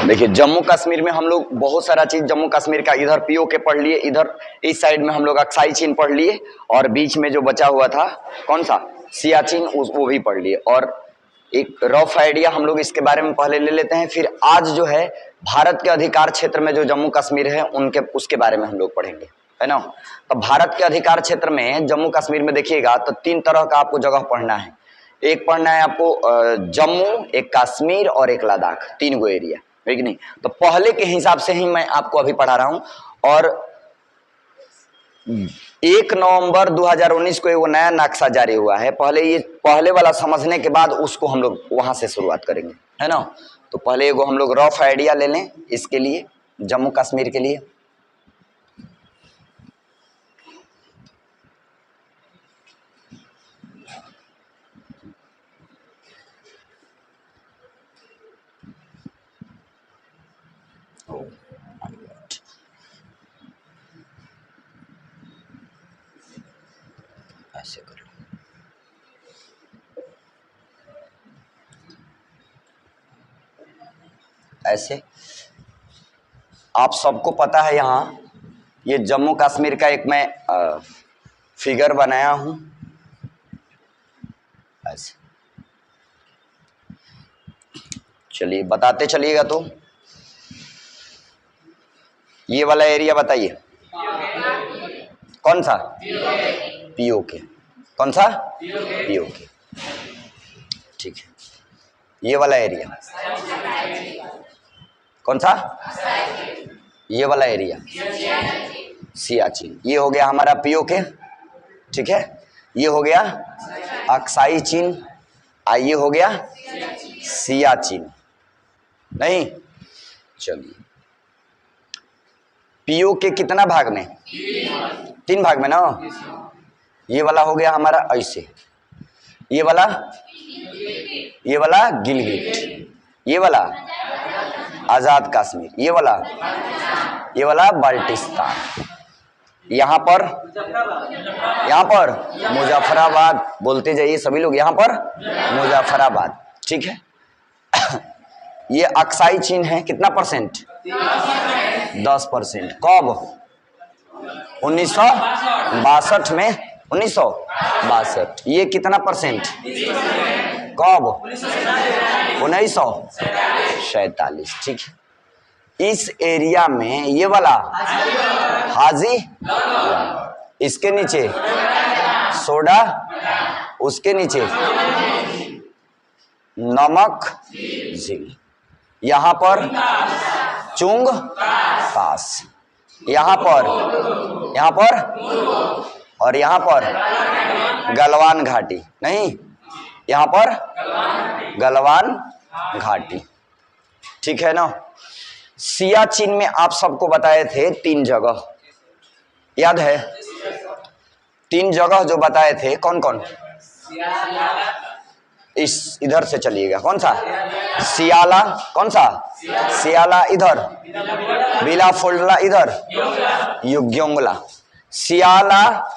देखिए जम्मू कश्मीर में हम लोग बहुत सारा चीज जम्मू कश्मीर का इधर पीओके पढ़ लिए, इधर इस साइड में हम लोग अक्साई चीन पढ़ लिए और बीच में जो बचा हुआ था कौन सा सियाचिन वो भी पढ़ लिए। और एक रफ आइडिया हम लोग इसके बारे में पहले ले लेते हैं, फिर आज जो है भारत के अधिकार क्षेत्र में जो जम्मू कश्मीर है उनके उसके बारे में हम लोग पढ़ेंगे, है ना। तो भारत के अधिकार क्षेत्र में जम्मू कश्मीर में देखिएगा तो 3 तरह का आपको जगह पढ़ना है। एक पढ़ना है आपको जम्मू, एक कश्मीर और एक लद्दाख, 3 गो एरिया, है कि नहीं। तो पहले के हिसाब से ही मैं आपको अभी पढ़ा रहा हूं। और 1 नवंबर 2019 को वो नया नक्शा जारी हुआ है। पहले वाला समझने के बाद उसको हम लोग वहां से शुरुआत करेंगे, है ना। तो पहले एगो हम लोग रफ आइडिया ले लें इसके लिए, जम्मू कश्मीर के लिए। ऐसे कर लो, ऐसे। आप सबको पता है यहाँ ये जम्मू कश्मीर का एक मैं फिगर बनाया हूं, ऐसे। चलिए बताते चलिएगा। तो ये वाला एरिया बताइए कौन सा पीओके, कौन सा पीओके, ठीक है। ये वाला एरिया कौन सा, ये वाला एरिया सियाचिन, ये हो गया हमारा पीओके, ठीक है। ये हो गया अक्साई चीन, ये हो गया सियाचिन, नहीं। चलिए पीओके कितना भाग में, 3 भाग में ना। ये वाला हो गया हमारा ऐसे, ये वाला गिलगिट, ये वाला आजाद कश्मीर, ये वाला बाल्टिस्तान, यहाँ पर मुजफ्फराबाद, बोलते जाइए सभी लोग, यहाँ पर मुजफ्फराबाद, ठीक है। ये अक्साई चीन है, कितना परसेंट, 10%। कब, 1962 में, 1962। ये कितना परसेंट, कब, 1947, ठीक है। इस एरिया में ये वाला हाजी, इसके नीचे सोडा, उसके नीचे नमक झील, यहाँ पर चुंग तास, यहाँ पर और यहाँ पर गलवान घाटी, नहीं, यहाँ पर गलवान घाटी, ठीक है ना। सियाचिन में आप सबको बताए थे 3 जगह, याद है 3 जगह जो बताए थे, कौन कौन। इस इधर से चलिएगा, कौन सा सियाला, कौन सा सियाला इधर, बिलाफोल्डला इधर, युग्योंगला, सियाला,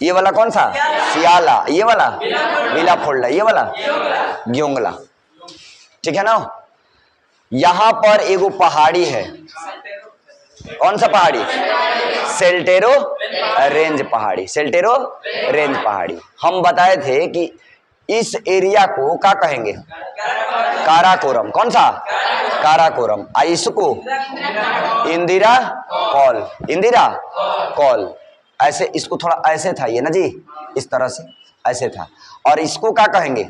ये वाला कौन सा सियाला, ये वाला बिलाफोल्डला, ये वाला ग्योंगला, ठीक है ना। यहां पर एगो पहाड़ी है, कौन सा पहाड़ी, सेल्टेरो रेंज पहाड़ी, सेल्टेरो रेंज पहाड़ी। हम बताए थे कि इस एरिया को क्या कहेंगे, काराकोरम, कौन सा काराकोरम, इसको इंदिरा कॉल, ऐसे, इसको थोड़ा ऐसे था ये ना जी, इस तरह से ऐसे था। और इसको क्या कहेंगे,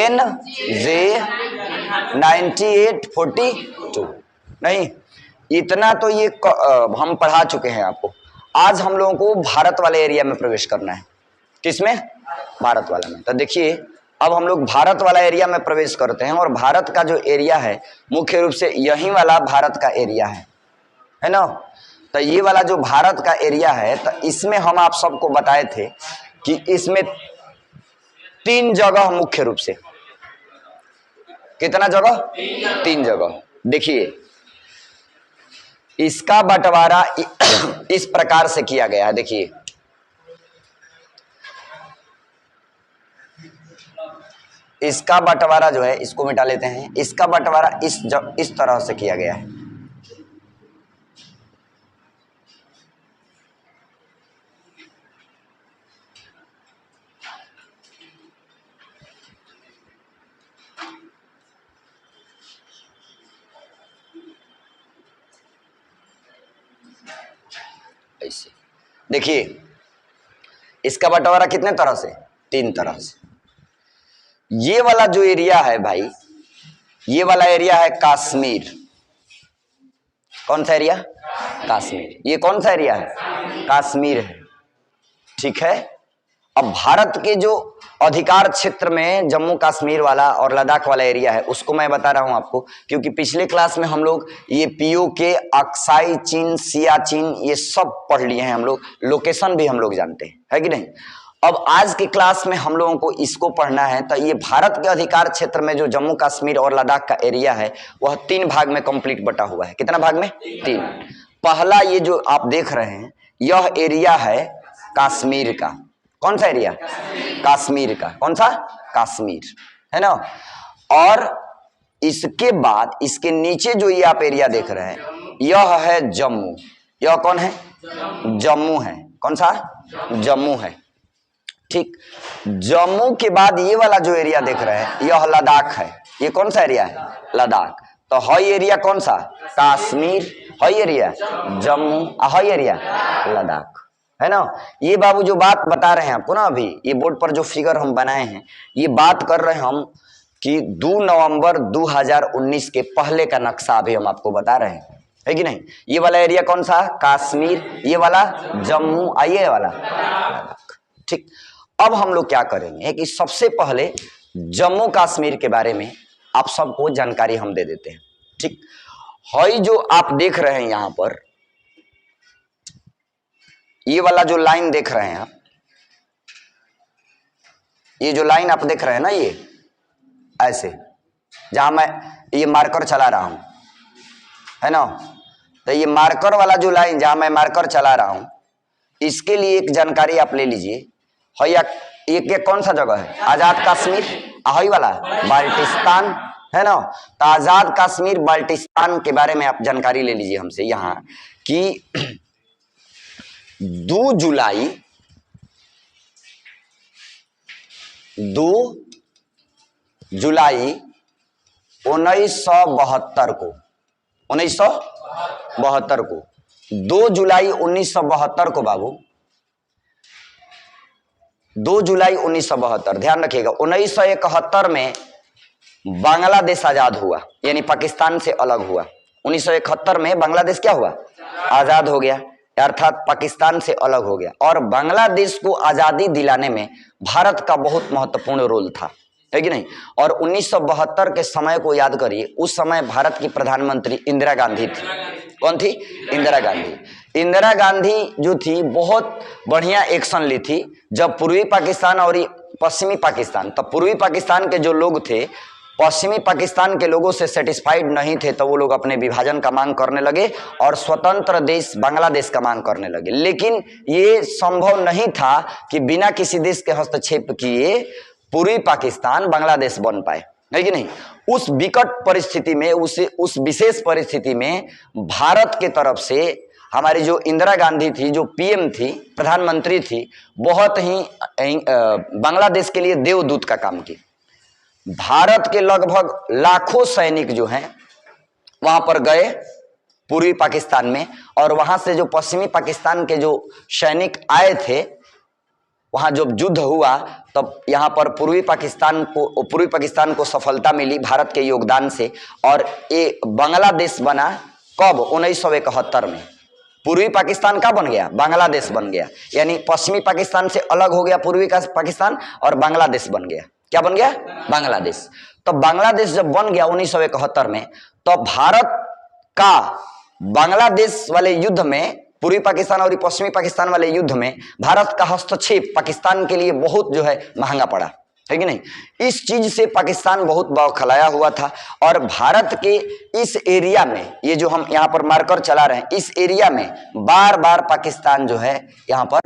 NJ9842, नहीं। इतना तो ये हम पढ़ा चुके हैं आपको। आज हम लोगों को भारत वाले एरिया में प्रवेश करना है, किसमें, भारत वाला में। तो देखिए अब हम लोग भारत वाला एरिया में प्रवेश करते हैं, और भारत का जो एरिया है मुख्य रूप से यही वाला भारत का एरिया है ना। तो ये वाला जो भारत का एरिया है, तो इसमें हम आप सबको बताए थे कि इसमें 3 जगह मुख्य रूप से, कितना जगह, 3 जगह। देखिए इसका बंटवारा इस प्रकार से किया गया है, देखिए इसका बंटवारा जो है, इसको मिटा लेते हैं, इसका बंटवारा इस तरह से किया गया है। ऐसे देखिए, इसका बंटवारा कितने तरह से, 3 तरह से। ये वाला जो एरिया है भाई, ये वाला एरिया है कश्मीर। कौन सा एरिया? कश्मीर। ये कौन सा एरिया है? कश्मीर है, ठीक है। अब भारत के जो अधिकार क्षेत्र में जम्मू कश्मीर वाला और लद्दाख वाला एरिया है, उसको मैं बता रहा हूं आपको, क्योंकि पिछले क्लास में हम लोग ये पीओके, अक्साई चीन, सियाचिन, ये सब पढ़ लिए हैं हम लोग, लोकेशन भी हम लोग जानते हैं, है कि नहीं। अब आज की क्लास में हम लोगों को इसको पढ़ना है। तो ये भारत के अधिकार क्षेत्र में जो जम्मू कश्मीर और लद्दाख का एरिया है, वह 3 भाग में कंप्लीट बटा हुआ है। कितना भाग में? 3। पहला ये जो आप देख रहे हैं, यह एरिया है कश्मीर का। कौन सा एरिया? कश्मीर का। कौन सा? कश्मीर, है ना। और इसके बाद इसके नीचे जो ये आप एरिया देख रहे हैं, यह है जम्मू। यह कौन है? जम्मू है। कौन सा? जम्मू है, ठीक। जम्मू के बाद ये वाला जो एरिया देख रहे हैं, यह लद्दाख है। ये कौन सा एरिया है? लद्दाख। तो हाई एरिया कौन सा? Kashmir. High area Jammu, high area Ladakh, है ना। ये बाबू जो बात बता रहे हैं आपको ना, अभी ये बोर्ड पर जो फिगर हम बनाए हैं, ये बात कर रहे हैं हम कि 2 नवंबर 2019 के पहले का नक्शा अभी हम आपको बता रहे हैं, है कि नहीं। ये वाला एरिया कौन सा? कश्मीर। ये वाला जम्मू, आइए वाला लद्दाख, ठीक। अब हम लोग क्या करेंगे कि सबसे पहले जम्मू कश्मीर के बारे में आप सबको जानकारी हम दे देते हैं, ठीक। हई जो आप देख रहे हैं यहां पर, ये वाला जो लाइन देख रहे हैं आप, ये जो लाइन आप देख रहे हैं ना, ये ऐसे, जहां मैं ये मार्कर चला रहा हूं, है ना। तो ये मार्कर वाला जो लाइन जहां मैं मार्कर चला रहा हूं, इसके लिए एक जानकारी आप ले लीजिए। हया ये कौन सा जगह है? आजाद कश्मीर। हई वाला बाल्टिस्तान, है ना। तो आजाद कश्मीर, बाल्टिस्तान के बारे में आप जानकारी ले लीजिए हमसे यहाँ कि 2 जुलाई 1972 को 2 जुलाई 1972 को बाबू, 2 जुलाई 1972, ध्यान रखिएगा। 1971 में बांग्लादेश आजाद हुआ, यानी पाकिस्तान से अलग हुआ। 1971 में बांग्लादेश क्या हुआ? आजाद हो गया, अर्थात पाकिस्तान से अलग हो गया। और बांग्लादेश को आजादी दिलाने में भारत का बहुत महत्वपूर्ण रोल था, है कि नहीं। और 1972 के समय को याद करिए, उस समय भारत की प्रधानमंत्री इंदिरा गांधी थी। कौन थी? इंदिरा गांधी। इंदिरा गांधी जो थी, बहुत बढ़िया एक्शन ली थी जब पूर्वी पाकिस्तान और पश्चिमी पाकिस्तान, तब पूर्वी पाकिस्तान के जो लोग थे पश्चिमी पाकिस्तान के लोगों से सेटिस्फाइड नहीं थे, तो वो लोग अपने विभाजन का मांग करने लगे और स्वतंत्र देश बांग्लादेश का मांग करने लगे। लेकिन ये संभव नहीं था कि बिना किसी देश के हस्तक्षेप किए पूर्वी पाकिस्तान बांग्लादेश बन पाए, है कि नहीं। उस विकट परिस्थिति में, उस विशेष परिस्थिति में भारत के तरफ से हमारी जो इंदिरा गांधी थी, जो पीएम थी, प्रधानमंत्री थी, बहुत ही बांग्लादेश के लिए देवदूत का काम की। भारत के लगभग लाखों सैनिक जो हैं वहां पर गए पूर्वी पाकिस्तान में, और वहां से जो पश्चिमी पाकिस्तान के जो सैनिक आए थे, वहां जब युद्ध हुआ तब यहाँ पर पूर्वी पाकिस्तान को सफलता मिली भारत के योगदान से, और ये बांग्लादेश बना कब? 1971 में। पूर्वी पाकिस्तान का बन गया? बांग्लादेश बन गया। यानी पश्चिमी पाकिस्तान से अलग हो गया पूर्वी का पाकिस्तान, और बांग्लादेश बन गया। क्या बन गया? बांग्लादेश। तो बांग्लादेश जब बन गया 1971 में, तो भारत का बांग्लादेश वाले युद्ध में, पूर्वी पाकिस्तान और पश्चिमी पाकिस्तान वाले युद्ध में भारत का हस्तक्षेप पाकिस्तान के लिए बहुत जो है महंगा पड़ा, है कि नहीं। इस चीज से पाकिस्तान बहुत बौखलाया हुआ था, और भारत के इस एरिया में, ये जो हम यहाँ पर मार्कर चला रहे हैं, इस एरिया में बार बार पाकिस्तान जो है यहाँ पर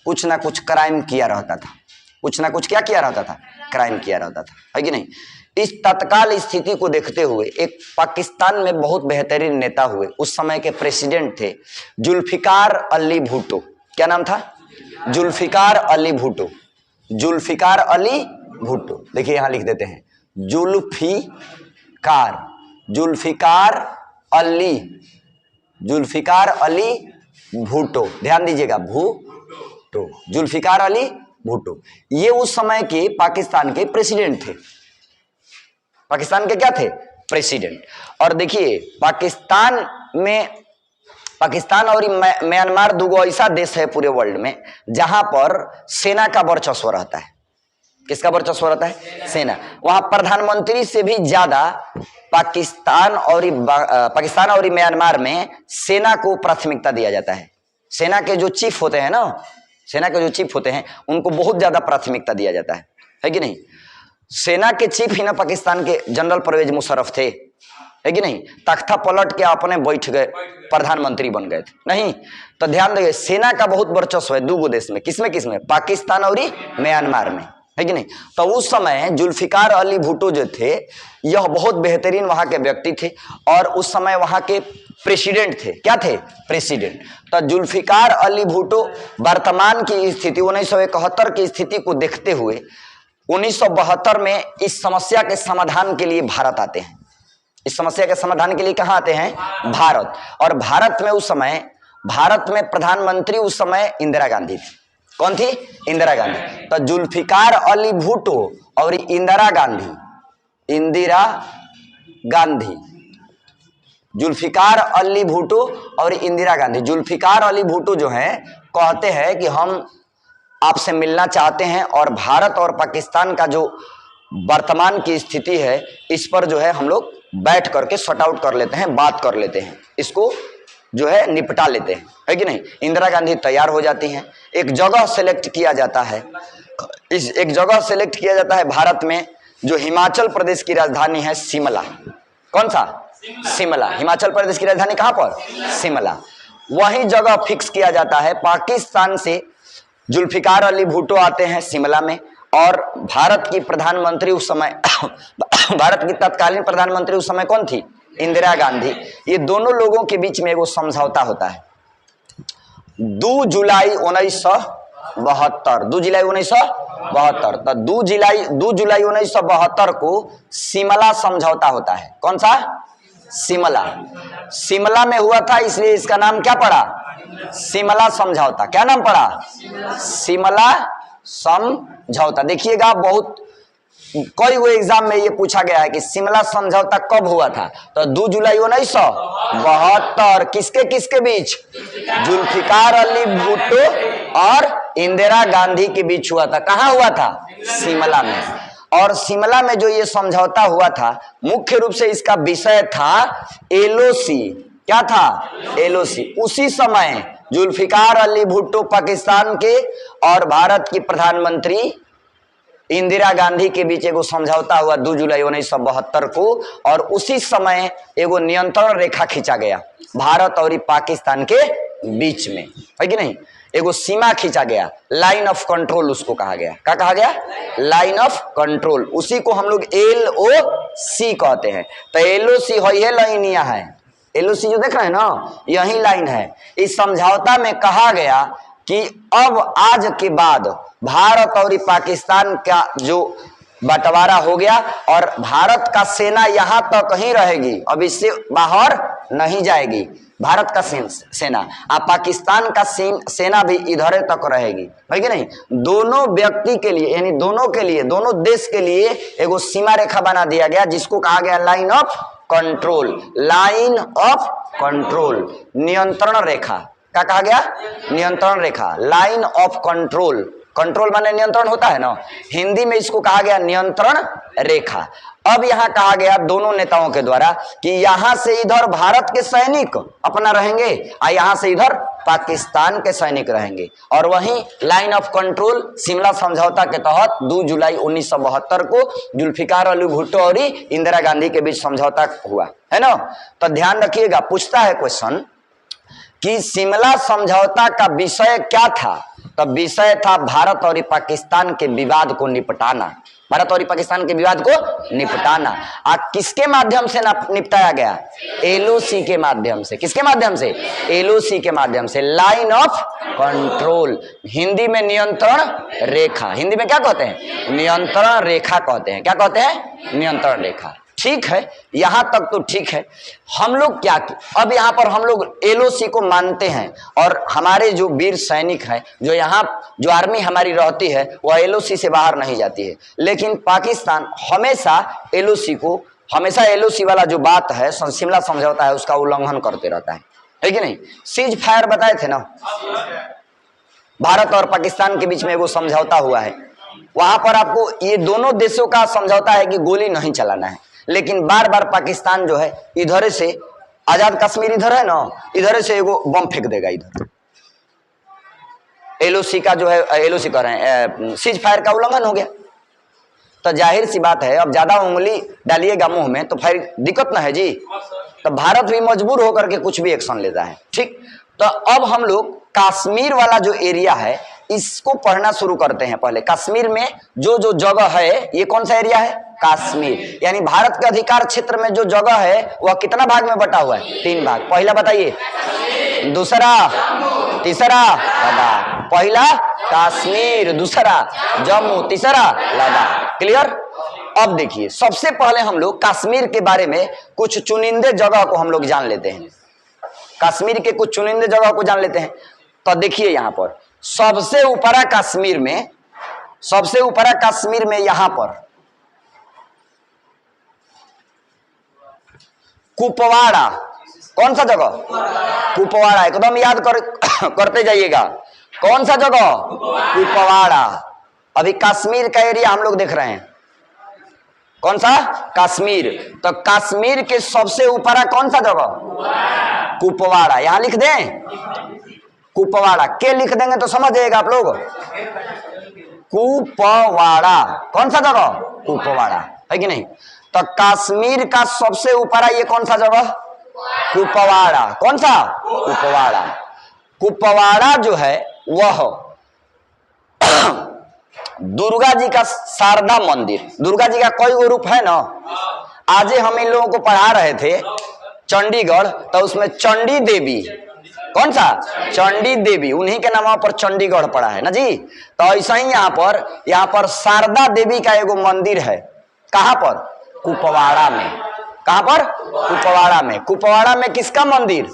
कुछ ना कुछ क्राइम किया रहता था, कुछ ना कुछ क्या किया रहता था, क्राइम किया रहता था, है कि नहीं। इस तत्काल स्थिति को देखते हुए एक पाकिस्तान में बहुत बेहतरीन नेता हुए, उस समय के प्रेसिडेंट थे जुल्फिकार अली भुट्टो। क्या नाम था? जुल्फिकार अली भुट्टो। जुल्फिकार अली भुट्टो, देखिए यहां लिख देते हैं जुल्फिकार, जुल्फिकार अली भुट्टो, ध्यान दीजिएगा, भुट्टो, जुल्फिकार अली भुट्टो। ये उस समय के पाकिस्तान के प्रेसिडेंट थे। पाकिस्तान के क्या थे? प्रेसिडेंट। और देखिए पाकिस्तान और म्यांमार दो ऐसा देश है पूरे वर्ल्ड में जहां पर सेना का वर्चस्व रहता है। किसका वर्चस्व रहता है? सेना। वहां प्रधानमंत्री से भी ज्यादा पाकिस्तान और म्यांमार में सेना को प्राथमिकता दिया जाता है। सेना के जो चीफ होते हैं ना, सेना के जो चीफ होते हैं उनको बहुत ज्यादा प्राथमिकता दिया जाता है कि नहीं। सेना के चीफ ही ना पाकिस्तान के जनरल परवेज मुशर्रफ थे, है कि नहीं। तख्ता पलट के अपने बैठ गए, प्रधानमंत्री बन गए थे, नहीं। तो ध्यान देंगे, सेना का बहुत वर्चस्व है दो देश में। किसमें? पाकिस्तान और म्यांमार में, है कि नहीं। तो उस समय जुल्फिकार अली भुट्टो जो थे, यह बहुत बेहतरीन वहां के व्यक्ति थे और उस समय वहां के प्रेसिडेंट थे। क्या थे? प्रेसिडेंट। तो जुल्फिकार अली भुट्टो वर्तमान की स्थिति 1971 की स्थिति को देखते हुए 1972 में इस समस्या के समाधान के लिए भारत आते हैं। इस समस्या के समाधान के लिए कहां आते हैं? भारत। और भारत में प्रधानमंत्री उस समय इंदिरा गांधी थी। कौन थी? इंदिरा गांधी। तो जुल्फिकार अली भुट्टो और इंदिरा गांधी, जुल्फिकार अली भुट्टो और इंदिरा गांधी। जुल्फिकार अली भुट्टो जो है कहते हैं कि हम आपसे मिलना चाहते हैं और भारत और पाकिस्तान का जो वर्तमान की स्थिति है इस पर जो है हम लोग बैठ करके सॉर्ट आउट कर लेते हैं, बात कर लेते हैं, इसको जो है निपटा लेते हैं, है कि नहीं। इंदिरा गांधी तैयार हो जाती हैं। एक जगह सेलेक्ट किया जाता है, एक जगह सेलेक्ट किया जाता है भारत में जो हिमाचल प्रदेश की राजधानी है शिमला। कौन सा? शिमला। हिमाचल प्रदेश की राजधानी कहां पर? शिमला। वही जगह फिक्स किया जाता है। पाकिस्तान से जुल्फिकार अली भुट्टो आते हैं शिमला में और भारत की प्रधानमंत्री उस समय भारत की तत्कालीन प्रधानमंत्री उस समय कौन थी? इंदिरा गांधी। ये दोनों लोगों के बीच में वो समझौता होता है 2 जुलाई 1972। 2 जुलाई 1972। तो 2 जुलाई 1972 को शिमला समझौता होता है। कौन सा? शिमला में हुआ था, इसलिए इसका नाम क्या पड़ा? शिमला समझौता। क्या नाम पड़ा? शिमला समझौता। देखिएगा बहुत कई वो एग्जाम में ये पूछा गया है कि शिमला समझौता कब हुआ था। तो 2 जुलाई 1972 किसके बीच? जुल्फिकार अली भुट्टो और इंदिरा गांधी के बीच हुआ था। कहां हुआ था? शिमला में। और शिमला में जो ये समझौता हुआ था मुख्य रूप से इसका विषय था एलओसी। क्या था? एलओसी। उसी समय जुल्फिकार अली भुट्टो पाकिस्तान के और भारत की प्रधानमंत्री इंदिरा गांधी के बीच एगो समझौता हुआ 2 जुलाई 1972 को और उसी समय एगो नियंत्रण रेखा खींचा गया भारत और पाकिस्तान के बीच में, है कि नहीं। एगो सीमा खींचा गया, लाइन ऑफ कंट्रोल उसको कहा गया। क्या कहा गया? Line of control. उसी को हम लोग LOC कहते हैं। तो LOC है, ये लाइनिया है। LOC जो देख रहे हैं ना, यही लाइन है। इस समझौता में कहा गया कि अब आज के बाद भारत और पाकिस्तान का जो बंटवारा हो गया और भारत का सेना यहां तक ही रहेगी, अब इससे बाहर नहीं जाएगी भारत का सेना। पाकिस्तान का सेना भी इधर तक रहेगी, है कि नहीं। दोनों व्यक्ति के लिए यानी दोनों देश के लिए एगो सीमा रेखा बना दिया गया जिसको कहा गया line of control. Line of control, नियंत्रण रेखा। क्या कहा गया? नियंत्रण रेखा, लाइन ऑफ कंट्रोल। कंट्रोल माने नियंत्रण होता है ना, हिंदी में इसको कहा गया नियंत्रण रेखा। अब यहां कहा गया दोनों नेताओं के द्वारा कि यहां से इधर भारत के सैनिक अपना रहेंगे और यहां से इधर पाकिस्तान के सैनिक रहेंगे। और वहीं लाइन ऑफ कंट्रोल शिमला समझौता के तहत 2 जुलाई 1972 को जुल्फिकार अली भुट्टो और इंदिरा गांधी के बीच समझौता हुआ, है ना। तो ध्यान रखिएगा, पूछता है क्वेश्चन कि शिमला समझौता का विषय क्या था तो विषय था भारत और पाकिस्तान के विवाद को निपटाना, भारत और पाकिस्तान के विवाद को निपटाना। किसके माध्यम से निपटाया गया? एलओसी के माध्यम से। किसके माध्यम से? एलओसी के माध्यम से, लाइन ऑफ कंट्रोल, हिंदी में नियंत्रण रेखा। हिंदी में क्या कहते हैं? नियंत्रण रेखा कहते हैं। क्या कहते हैं? नियंत्रण रेखा। ठीक है, यहां तक तो ठीक है। हम लोग क्या, अब यहां पर हम लोग एलओसी को मानते हैं और हमारे जो वीर सैनिक हैं, जो यहाँ जो आर्मी हमारी रहती है, वह एलओसी से बाहर नहीं जाती है। लेकिन पाकिस्तान हमेशा एलओसी वाला जो बात है, शिमला समझौता है, उसका उल्लंघन करते रहता है कि नहीं? सीज फायर बताए थे ना, भारत और पाकिस्तान के बीच में वो समझौता हुआ है। वहां पर आपको ये दोनों देशों का समझौता है कि गोली नहीं चलाना है, लेकिन बार बार पाकिस्तान जो है इधर से, आजाद कश्मीर इधर है ना, इधर से एगो बम फेंक देगा इधर। एलओसी का जो है, एलओसी कर रहे हैं, सीज फायर का उल्लंघन हो गया। तो जाहिर सी बात है, अब ज्यादा उंगली डालिएगा मुंह में तो फिर दिक्कत ना है जी। तो भारत भी मजबूर होकर के कुछ भी एक्शन लेता है। ठीक, तो अब हम लोग कश्मीर वाला जो एरिया है इसको पढ़ना शुरू करते हैं। पहले कश्मीर में जो जो जगह है, ये कौन सा एरिया है? कश्मीर। यानी भारत के अधिकार क्षेत्र में जो जगह है वह कितना भाग में बटा हुआ है? 3 भाग। पहला बताइए, दूसरा, तीसरा लद्दाख। पहला कश्मीर, दूसरा जम्मू, तीसरा लद्दाख। क्लियर? अब देखिए, सबसे पहले हम लोग कश्मीर के बारे में कुछ चुनिंदे जगह को हम लोग जान लेते हैं। कश्मीर के कुछ चुनिंदे जगह को जान लेते हैं। तो देखिए, यहां पर सबसे ऊपरा कश्मीर में यहां पर कुपवाड़ा, कौन सा जगह? कुपवाड़ा, एकदम याद करते जाइएगा। कौन सा जगह? कुपवाड़ा। अभी कश्मीर का एरिया हम लोग देख रहे हैं, कौन सा? कश्मीर। तो कश्मीर के सबसे ऊपरा कौन सा जगह? कुपवाड़ा। यहां लिख दें कुपवाड़ा, के लिख देंगे तो समझ जाएगा आप लोग। कुपवाड़ा, कौन सा जगह? कुपवाड़ा, है कि नहीं? तो कश्मीर का सबसे ऊपरा ये कौन सा जगह? कुपवाड़ा। कौन सा? कुपवाड़ा। कुपवाड़ा जो है वह दुर्गा जी का शारदा मंदिर, दुर्गा जी का कोई वो रूप है ना। आज हम इन लोगों को पढ़ा रहे थे चंडीगढ़, तो उसमें चंडी देवी, कौन सा? चंडी देवी, उन्हीं के नाम पर चंडीगढ़ पड़ा है ना जी। तो ऐसा ही यहाँ पर शारदा देवी का एगो मंदिर है। कहां पर? कुपवाड़ा में। कहां पर? कुपवाड़ा में। कुपवाड़ा में किसका मंदिर?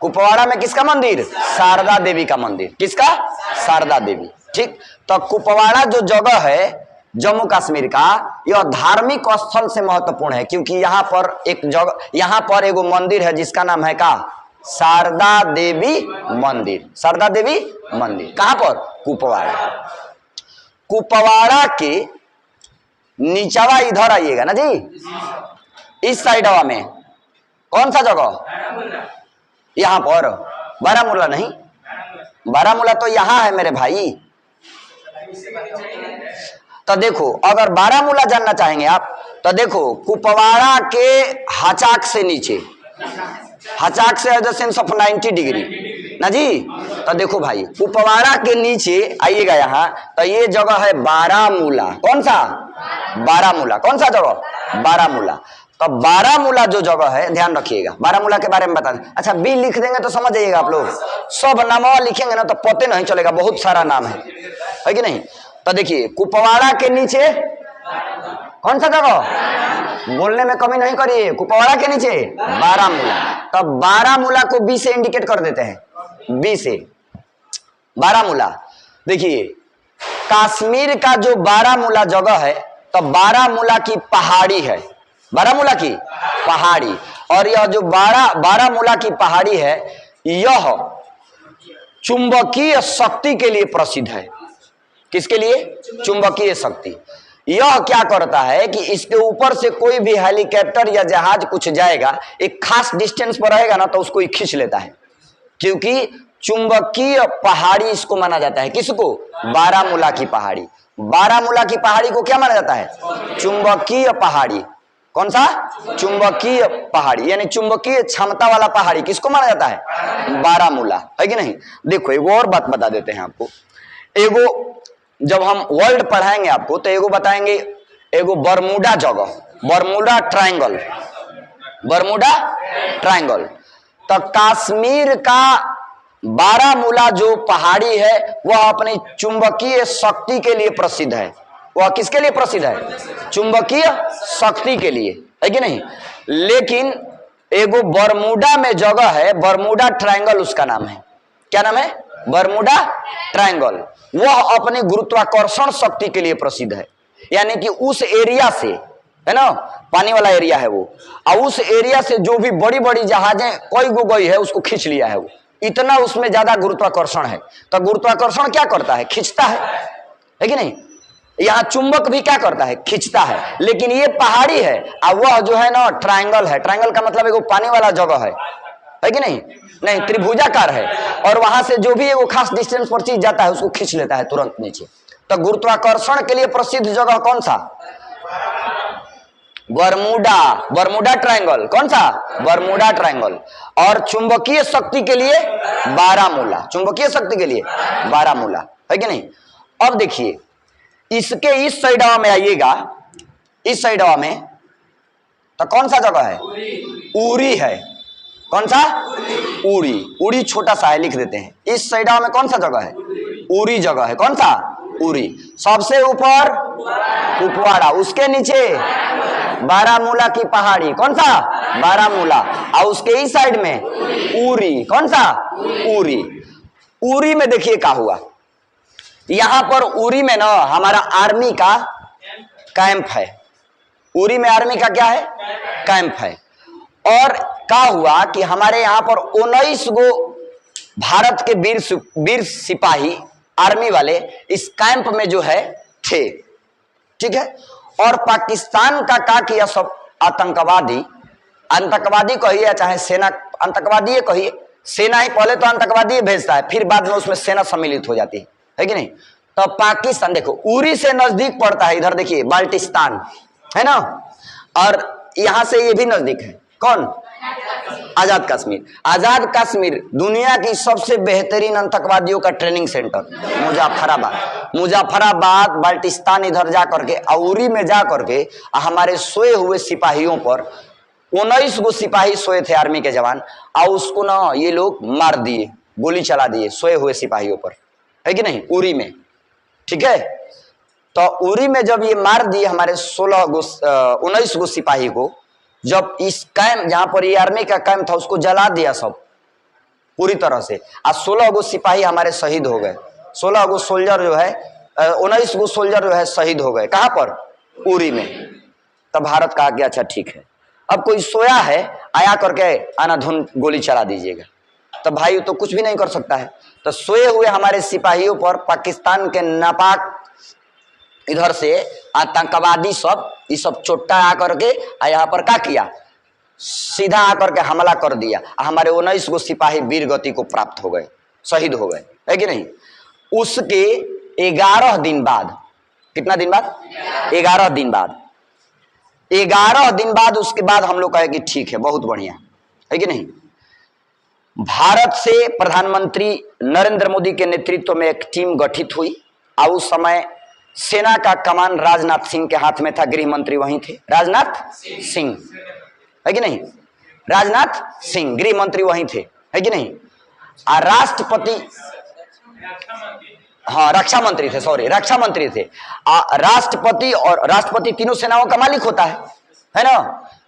कुपवाड़ा में किसका मंदिर? शारदा देवी का मंदिर। किसका? शारदा देवी। ठीक, तो कुपवाड़ा जो जगह है जम्मू कश्मीर का, यह धार्मिक स्थल से महत्वपूर्ण है, क्योंकि यहाँ पर एक जगह, यहाँ पर एगो मंदिर है जिसका नाम है का? शारदा देवी मंदिर। शारदा देवी मंदिर कहां पर? कुपवाड़ा। कुपवाड़ा के नीचवा इधर आइएगा ना जी, इस साइडवा में कौन सा जगह? यहां पर बारामूला नहीं, बारामूला तो यहां है मेरे भाई। तो देखो, अगर बारामूला जानना चाहेंगे आप तो देखो, कुपवाड़ा के हचाक से नीचे, हचाक से एडजेसेंस ऑफ 90 डिग्री ना जी। तो देखो भाई, कुपवाड़ा के नीचे आइएगा यहाँ, तो ये जगह है बारामूला। कौन सा? बारामूला। कौन सा जगह? बारामूला। तो बारामूला जो जगह है, ध्यान रखिएगा, बारामूला के बारे में बता दें। अच्छा, बी लिख देंगे तो समझ जाइएगा आप लोग। सब नाम लिखेंगे ना तो पते नहीं चलेगा, बहुत सारा नाम है कि नहीं। तो देखिए, कुपवाड़ा के नीचे कौन सा जगह? बोलने में कमी नहीं करिए। कुपवाड़ा के नीचे बारामूला। तो बारामूला को बी से इंडिकेट कर देते हैं, बी से बारामूला। देखिए, कश्मीर का जो बारामूला जगह है, तो बारामूला की पहाड़ी है, बारामूला की पहाड़ी। और यह जो बारामूला की पहाड़ी है, यह चुंबकीय शक्ति के लिए प्रसिद्ध है। किसके लिए? चुंबकीय शक्ति। यह क्या करता है कि इसके ऊपर से कोई भी हेलीकॉप्टर या जहाज कुछ जाएगा, एक खास डिस्टेंस पर रहेगा ना, तो उसको खींच लेता है, क्योंकि चुंबकीय पहाड़ी इसको माना जाता है। किसको? बारामूला की पहाड़ी। बारामूला की पहाड़ी को क्या माना जाता है? चुंबकीय पहाड़ी। कौन सा? चुंबकीय पहाड़ी, यानी चुंबकीय क्षमता वाला पहाड़ी किसको माना जाता है? बारामूला, है कि नहीं? देखो एगो और बात बता देते हैं आपको। एगो जब हम वर्ल्ड पढ़ाएंगे आपको तो एगो बताएंगे, एगो बरमूडा जगह, बरमूडा ट्रायंगल, बरमूडा ट्रायंगल। तो कश्मीर का बारामूला जो पहाड़ी है वह अपनी चुंबकीय शक्ति के लिए प्रसिद्ध है। वह किसके लिए प्रसिद्ध है? चुंबकीय शक्ति के लिए, है कि नहीं? लेकिन एगो बरमूडा में जगह है, बरमूडा ट्रायंगल उसका नाम है। क्या नाम है? Bermuda triangle. वह अपनी गुरुत्वाकर्षण शक्ति के लिए प्रसिद्ध है, यानी कि उस एरिया से, है ना, पानी वाला एरिया है वो, और उस एरिया से जो भी बड़ी बड़ी जहाजें कोई गो गई है उसको खींच लिया है वो, इतना उसमें ज्यादा गुरुत्वाकर्षण है। तो गुरुत्वाकर्षण क्या करता है? खींचता है कि नहीं? यहाँ चुंबक भी क्या करता है? खींचता है। लेकिन ये पहाड़ी है और वह जो है ना ट्रायंगल है। ट्रायंगल का मतलब एगो पानी वाला जगह है कि नहीं? नहीं, त्रिभुजाकार है, और वहां से जो भी एगो खास डिस्टेंस पर चीज जाता है उसको खींच लेता है तुरंत नीचे। तो गुरुत्वाकर्षण के लिए प्रसिद्ध जगह कौन सा? Bermuda, Bermuda triangle. कौन सा? Bermuda triangle. और चुंबकीय शक्ति के लिए बारामूला, चुंबकीय शक्ति के लिए बारामूला, है कि नहीं? अब देखिए इसके इस साइडवा में आइएगा, इस साइडवा में तो कौन सा जगह है? उरी है। कौन सा? उरी। उरी छोटा सा है, लिख देते हैं। इस साइडवा में कौन सा जगह है? उरी जगह है। कौन सा? उरी। सबसे ऊपर कुपवाड़ा, उसके नीचे बारामूला की पहाड़ी। कौन सा? बारामूला। और उसके इस साइड में उरी। कौन सा? उरी। उरी में देखिए क्या हुआ, यहां पर उरी में ना हमारा आर्मी का कैंप है। उरी में आर्मी का क्या है? कैंप है। और क्या हुआ कि हमारे यहाँ पर 19 गो भारत के वीर सिपाही आर्मी वाले इस कैंप में जो है थे, ठीक है। और पाकिस्तान का क्या किया, सब आतंकवादी, आतंकवादी कहिए चाहे सेना, आतंकवादी कहिए, सेना ही पहले तो आतंकवादी भेजता है, फिर बाद में उसमें सेना सम्मिलित हो जाती है कि नहीं? तो पाकिस्तान देखो उरी से नजदीक पड़ता है, इधर देखिए बाल्टिस्तान है ना, और यहां से ये भी नजदीक है। कौन? आजाद कश्मीर। आजाद कश्मीर दुनिया की सबसे बेहतरीन आतंकवादियों का ट्रेनिंग सेंटर मुजफ्फराबाद, मुजफ्फराबाद बाल्टिस्तान इधर जा करके, उरी में जा करके हमारे सोए हुए सिपाहियों पर 19 गो सिपाही सोए थे आर्मी के जवान, और उसको ना ये लोग मार दिए, गोली चला दिए सोए हुए सिपाहियों पर, है कि नहीं? उरी में, ठीक है। तो उरी में जब ये मार दिए हमारे 19 गो सिपाही को, जब इस कैंप जहां पर ये आर्मी का कैंप था उसको जला दिया सब पूरी तरह से, आज 16 गो सिपाही हमारे शहीद हो गए। 16 गो सोल्जर जो है, 19 गो सोल्जर जो है शहीद हो गए। कहां पर? उरी में। तब भारत कहा कि अच्छा ठीक है, अब कोई सोया है आया करके आनाधुन गोली चला दीजिएगा। तो भाई तो कुछ भी नहीं कर सकता है। तो सोए हुए हमारे सिपाहियों पर पाकिस्तान के नापाक इधर से आतंकवादी सब ये सब चोट्टा आकर के यहाँ पर क्या किया, सीधा आकर के हमला कर दिया। हमारे 19 गो सिपाही वीर गति को प्राप्त हो गए, शहीद हो गए, है कि नहीं? उसके 11 दिन बाद, कितना दिन बाद? 11 दिन बाद, 11 दिन बाद उसके बाद हम लोग कहे कि ठीक है, बहुत बढ़िया, है कि नहीं? भारत से प्रधानमंत्री नरेंद्र मोदी के नेतृत्व में एक टीम गठित हुई, और उस समय सेना का कमान राजनाथ सिंह के हाथ में था। गृह मंत्री वहीं थे, राजनाथ सिंह, है कि नहीं? राजनाथ सिंह गृह मंत्री वहीं थे, है कि नहीं? और राष्ट्रपति, हाँ रक्षा मंत्री थे, सॉरी रक्षा मंत्री थे। राष्ट्रपति और राष्ट्रपति तीनों सेनाओं का मालिक होता है ना?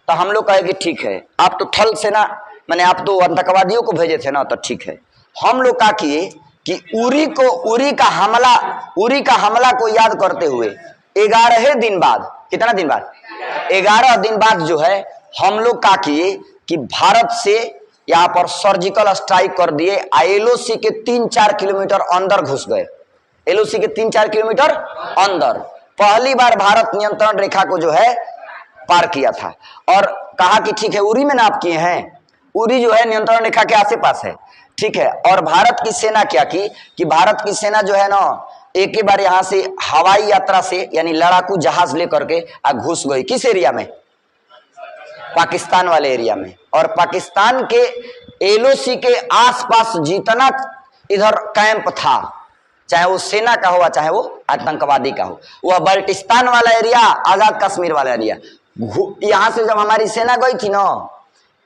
तो हम लोग कहे कि ठीक है, आप तो थल सेना, मैंने आप तो आतंकवादियों को भेजे थे ना, तो ठीक है। हम लोग क्या किए कि उरी का हमला को याद करते हुए 11 दिन बाद, कितना दिन बाद? 11 दिन बाद जो है हम लोग क्या किए कि भारत से यहाँ पर सर्जिकल स्ट्राइक कर दिए। एलओसी के 3-4 किलोमीटर अंदर घुस गए, एलओसी के 3-4 किलोमीटर अंदर पहली बार भारत नियंत्रण रेखा को जो है पार किया था, और कहा कि ठीक है उरी में ना आप किए हैं, उरी जो है नियंत्रण रेखा के आस पास है, ठीक है। और भारत की सेना क्या की कि भारत की सेना जो है ना एक ही बार यहाँ से हवाई यात्रा से, यानी लड़ाकू जहाज लेकर के घुस गई। किस एरिया में? पाकिस्तान वाले एरिया में। और पाकिस्तान के एलओसी के आसपास जितना इधर कैंप था, चाहे वो सेना का हो चाहे वो आतंकवादी का हो, वह बल्टिस्तान वाला एरिया, आजाद कश्मीर वाला एरिया, यहां से जब हमारी सेना गई थी ना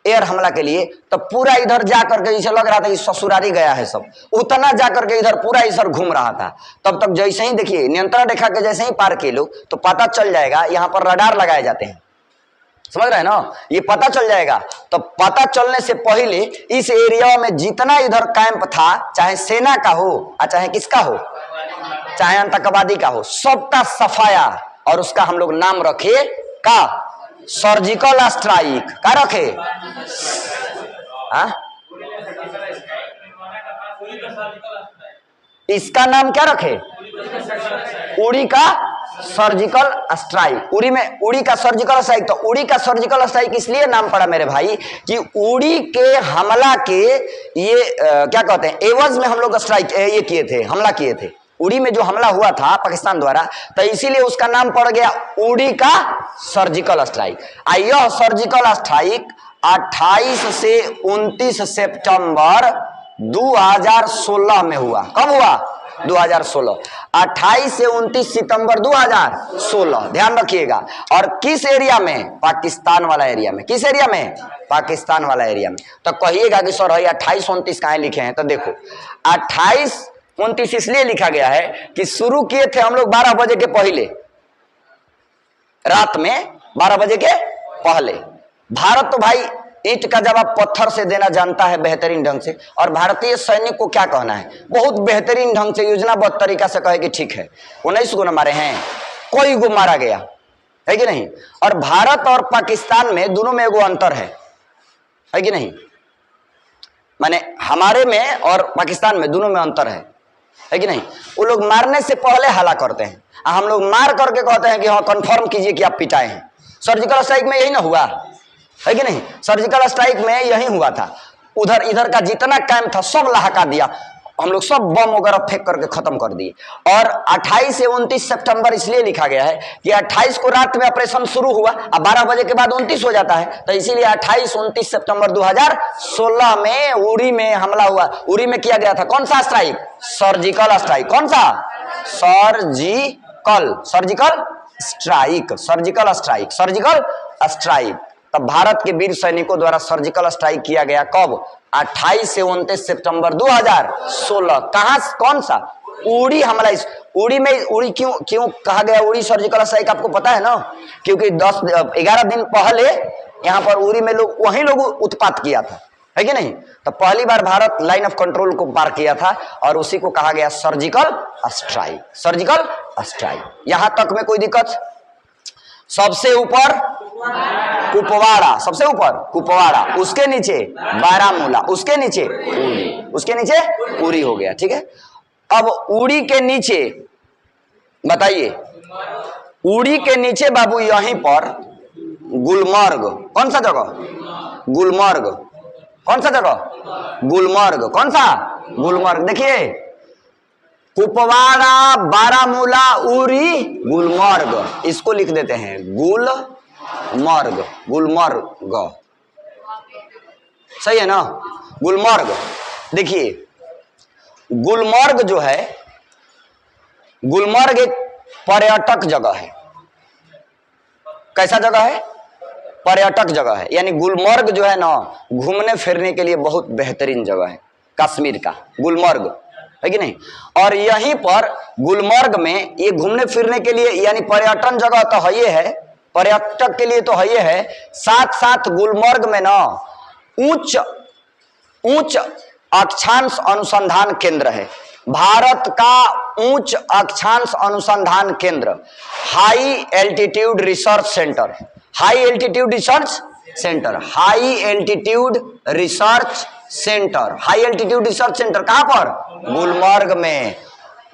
एयर हमला के लिए, तो पूरा इधर जा करके जैसे लग रहा था कि ससुरारी गया है सब, उतना जा करके इधर पूरा इधर घूम रहा था। तब तक जैसे ही देखिए नियंत्रण रेखा के जैसे ही पार किए लोग, तो पता चल जाएगा, यहाँ पर रडार लगाए जाते हैं, समझ रहे हैं ना, ये पता चल जाएगा। तो पता चलने से पहले इस एरिया में जितना इधर कैंप था, चाहे सेना का हो और चाहे किसका हो, चाहे आतंकवादी का हो, सबका सफाया, और उसका हम लोग नाम रखे का सर्जिकल स्ट्राइक। का रखे? इसका नाम क्या रखे? उड़ी का सर्जिकल स्ट्राइक। उड़ी में उड़ी का सर्जिकल स्ट्राइक। तो उड़ी का सर्जिकल स्ट्राइक इसलिए नाम पड़ा मेरे भाई कि उड़ी के हमला के ये क्या कहते हैं, एवज में हम लोग स्ट्राइक ये किए थे, हमला किए थे। उड़ी में जो हमला हुआ था पाकिस्तान द्वारा, तो इसीलिए उसका नाम पड़ गया उड़ी का सर्जिकल स्ट्राइक। यह सर्जिकल स्ट्राइक 28 से 29 सितंबर 2016 में हुआ। कब हुआ? 2016। 28 से 29 सितंबर 2016, ध्यान रखिएगा। और किस एरिया में? पाकिस्तान वाला एरिया में। किस एरिया में? पाकिस्तान वाला एरिया में। तो कहिएगा कि सर 28-29 कहाँ लिखे हैं? तो देखो 28-29 इसलिए लिखा गया है कि शुरू किए थे हम लोग 12 बजे के पहले, रात में 12 बजे के पहले। भारत तो भाई ईंट का जवाब पत्थर से देना जानता है बेहतरीन ढंग से, और भारतीय सैनिक को क्या कहना है, बहुत बेहतरीन ढंग से योजनाबद्ध तरीका से कहे कि ठीक है 19 को न मारे हैं, कोई को मारा गया है कि नहीं। और भारत और पाकिस्तान में दोनों में एगो अंतर है कि नहीं, माने हमारे में और पाकिस्तान में दोनों में अंतर है कि नहीं। वो लोग मारने से पहले हला करते हैं, हम लोग मार करके कहते हैं कि हाँ कंफर्म कीजिए कि आप पिटाए हैं। सर्जिकल स्ट्राइक में यही ना हुआ है कि नहीं? सर्जिकल स्ट्राइक में यही हुआ था। उधर इधर का जितना कैंप था सब लहका दिया, हम लोग सब बम वगैरह फेंक करके खत्म कर दिए। और 28 से 29 सितंबर इसलिए लिखा गया है कि 28 को रात में ऑपरेशन शुरू हुआ, अब 12 बजे के बाद 29 हो जाता है, तो इसीलिए 28-29 सितंबर 2016 में उड़ी में हमला हुआ। उड़ी में किया गया था कौन सा स्ट्राइक? Surgical strike. कौन सा? Surgical strike. Surgical strike, surgical strike. तब भारत के वीर सैनिकों द्वारा सर्जिकल स्ट्राइक किया गया कब? 28 से 29 सितंबर 2016। कहां? कौन सा? उड़ी हमला। इस उड़ी में, उड़ी क्यों कहा गया उड़ी सर्जिकल स्ट्राइक? आपको पता है ना, क्योंकि 10-11 दिन पहले यहां पर उड़ी में वही लोग उत्पात किया था, है कि नहीं। तो पहली बार भारत लाइन ऑफ कंट्रोल को पार किया था और उसी को कहा गया सर्जिकल स्ट्राइक। Surgical strike. यहां तक में कोई दिक्कत? सबसे ऊपर कुपवाड़ा, सबसे ऊपर कुपवाड़ा, उसके नीचे बारामूला, उसके नीचे उड़ी, उसके नीचे उड़ी हो गया। ठीक है, अब उड़ी के नीचे बताइए, उड़ी के नीचे बाबू यहीं पर गुलमर्ग। कौन सा जगह? गुलमर्ग। कौन सा जगह? गुलमर्ग। कौन सा? गुलमर्ग। देखिए कुपवाड़ा, बारामूला, उरी, गुलमर्ग, इसको लिख देते हैं गुलमर्ग। गुलमर्ग सही है ना? गुलमर्ग। देखिए गुलमर्ग जो है, गुलमर्ग एक पर्यटक जगह है। कैसा जगह है? पर्यटक जगह है। यानी गुलमर्ग जो है ना, घूमने फिरने के लिए बहुत बेहतरीन जगह है कश्मीर का गुलमर्ग, है कि नहीं। और यहीं पर गुलमर्ग में ये घूमने फिरने के लिए यानी पर्यटन जगह तो है, ये है पर्यटक के लिए तो है, ये है। साथ साथ गुलमर्ग में ना उच्च अक्षांश अनुसंधान केंद्र है, भारत का उच्च अक्षांश अनुसंधान केंद्र, high altitude research centre. High altitude research centre, high altitude research centre, high altitude research centre कहां पर? गुलमर्ग में।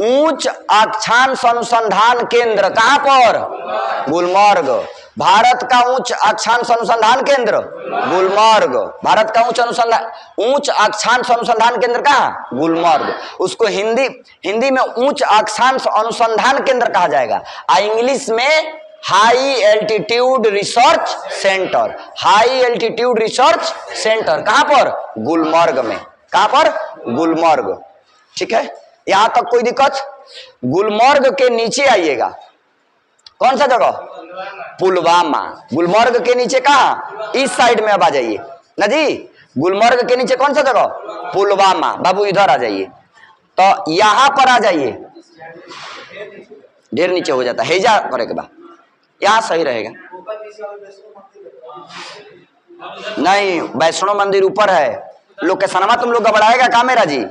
उच्च अक्षांश अनुसंधान केंद्र कहां पर? गुलमर्ग। भारत का उच्च अक्षांश अनुसंधान केंद्र गुलमर्ग। भारत का उच्च अक्षांश अनुसंधान केंद्र कहां? गुलमर्ग। उसको हिंदी में उच्च अक्षांश अनुसंधान केंद्र कहा जाएगा, इंग्लिश में high altitude research centre, high altitude research centre कहां पर? गुलमर्ग में। कहां पर? गुलमर्ग। ठीक है, यहां तक कोई दिक्कत? गुलमर्ग के नीचे आइएगा, कौन सा जगह? पुलवामा। गुलमर्ग के नीचे कहा? इस साइड में अब आ जाइए ना जी। गुलमर्ग के नीचे कौन सा जगह? पुलवामा। बाबू इधर आ जाइए, तो यहां पर आ जाइए, ढेर नीचे हो जाता है, हेजा करे के बाद यहां सही रहेगा। नहीं, वैष्णो मंदिर ऊपर है, लोकेशनमा तुम लोग गबड़ाएगा का मेरा जी?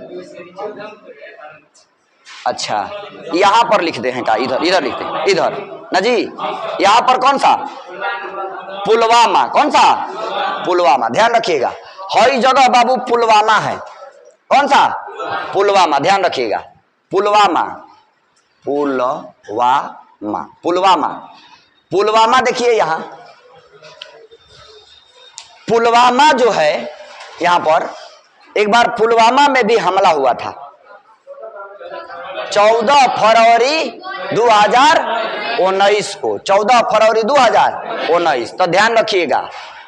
अच्छा, यहां पर लिख दे हैं का? इधर, इधर लिख दे, इधर ना जी। यहां पर कौन सा? पुलवामा। कौन सा? पुलवामा। ध्यान रखिएगा, हर जगह बाबू पुलवामा है। कौन सा? पुलवामा। ध्यान रखिएगा, पुलवामा, पुलवामा, पुलवामा, पुलवामा। देखिए यहां पुलवामा जो है, यहां पर एक बार पुलवामा में भी हमला हुआ था 14 फरवरी 2019 को, 14 फरवरी 2019। तो ध्यान रखिएगा,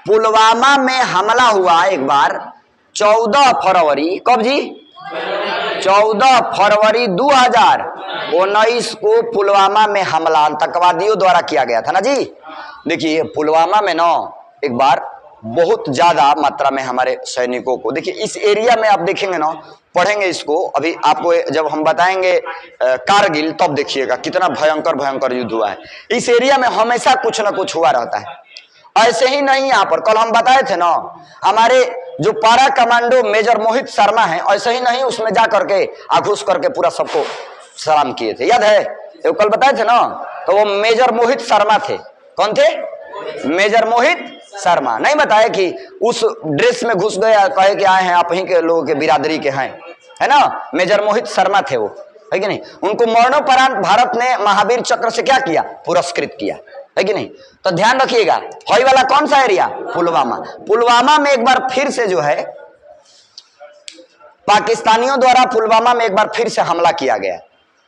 पुलवामा में हमला हुआ एक बार 14 फरवरी, कब जी? 14 फरवरी 2019 को पुलवामा में हमला आतंकवादियों द्वारा किया गया था ना जी। देखिए पुलवामा में ना एक बार बहुत ज्यादा मात्रा में हमारे सैनिकों को, देखिए इस एरिया में आप देखेंगे ना, पढ़ेंगे इसको अभी आपको जब हम बताएंगे कारगिल, तब देखिएगा कितना भयंकर भयंकर युद्ध हुआ है। इस एरिया में हमेशा कुछ ना कुछ हुआ रहता है। ऐसे ही नहीं, यहाँ पर कल हम बताए थे ना, हमारे जो पारा कमांडो मेजर मोहित शर्मा है, ऐसे ही नहीं उसमें जा करके घुस करके पूरा सबको सलाम किए थे, याद है? तो कल बताए थे ना, तो वो मेजर मोहित शर्मा थे। कौन थे? मेजर मोहित शर्मा। नहीं बताया कि उस ड्रेस में घुस गए, कहे कि आए हैं आप ही के लोगों के बिरादरी के हैं, है ना? मेजर मोहित शर्मा थे वो, है कि नहीं? उनको मरणोपरांत भारत ने महावीर चक्र से क्या किया? पुरस्कृत किया, है कि नहीं? तो ध्यान रखिएगा, हई वाला कौन सा एरिया? पुलवामा। पुलवामा में एक बार फिर से जो है पाकिस्तानियों द्वारा पुलवामा में एक बार फिर से हमला किया गया,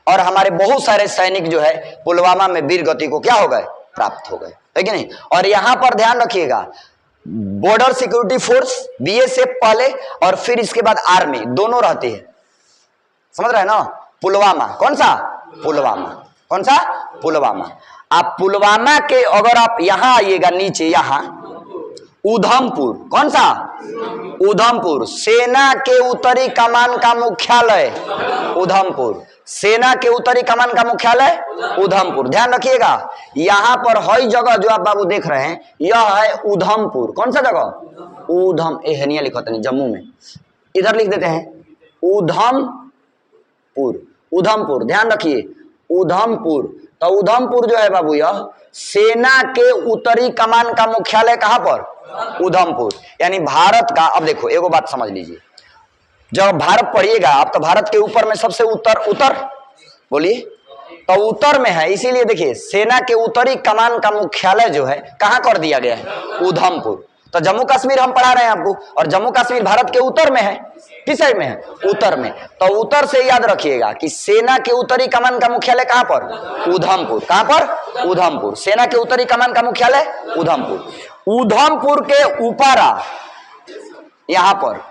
और हमारे बहुत सारे सैनिक जो है पुलवामा में वीर गति को क्या हो गए? प्राप्त हो गए, है कि नहीं? और यहां पर ध्यान रखिएगा, बॉर्डर सिक्योरिटी फोर्स बीएसएफ पहले और फिर इसके बाद आर्मी दोनों रहती है, समझ रहे हैं ना? पुलवामा, कौन सा? पुलवामा। कौन सा? पुलवामा। आप पुलवामा के अगर आप यहां आइएगा नीचे, यहां उधमपुर, कौन सा? उधमपुर, सेना के उत्तरी कमान का मुख्यालय उधमपुर, सेना के उत्तरी कमान का मुख्यालय उधमपुर। ध्यान रखिएगा, यहां पर हर जगह जो आप बाबू देख रहे हैं, यह है उधमपुर। कौन सा जगह? उधम, हनिया लिखा था नहीं, जम्मू में, इधर लिख देते हैं उधमपुर, उधमपुर। ध्यान रखिए, उधमपुर। तो उधमपुर जो है बाबू, यह सेना के उत्तरी कमान का मुख्यालय कहां पर? उधमपुर। यानी भारत का, अब देखो एगो बात समझ लीजिए, जब भारत पढ़िएगा आप तो भारत के ऊपर में सबसे उत्तर, उत्तर बोलिए, तो उत्तर में है, इसीलिए देखिए सेना के उत्तरी कमान का मुख्यालय जो है कहां कर दिया गया है? उधमपुर। तो जम्मू कश्मीर हम पढ़ा रहे हैं आपको, और जम्मू कश्मीर भारत के उत्तर में है। किस साइड में है? उत्तर में। तो उत्तर से याद रखिएगा कि सेना के उत्तरी कमान का मुख्यालय कहां पर? उधमपुर। कहां पर? उधमपुर। सेना के उत्तरी कमान का मुख्यालय उधमपुर। उधमपुर के ऊपर यहां पर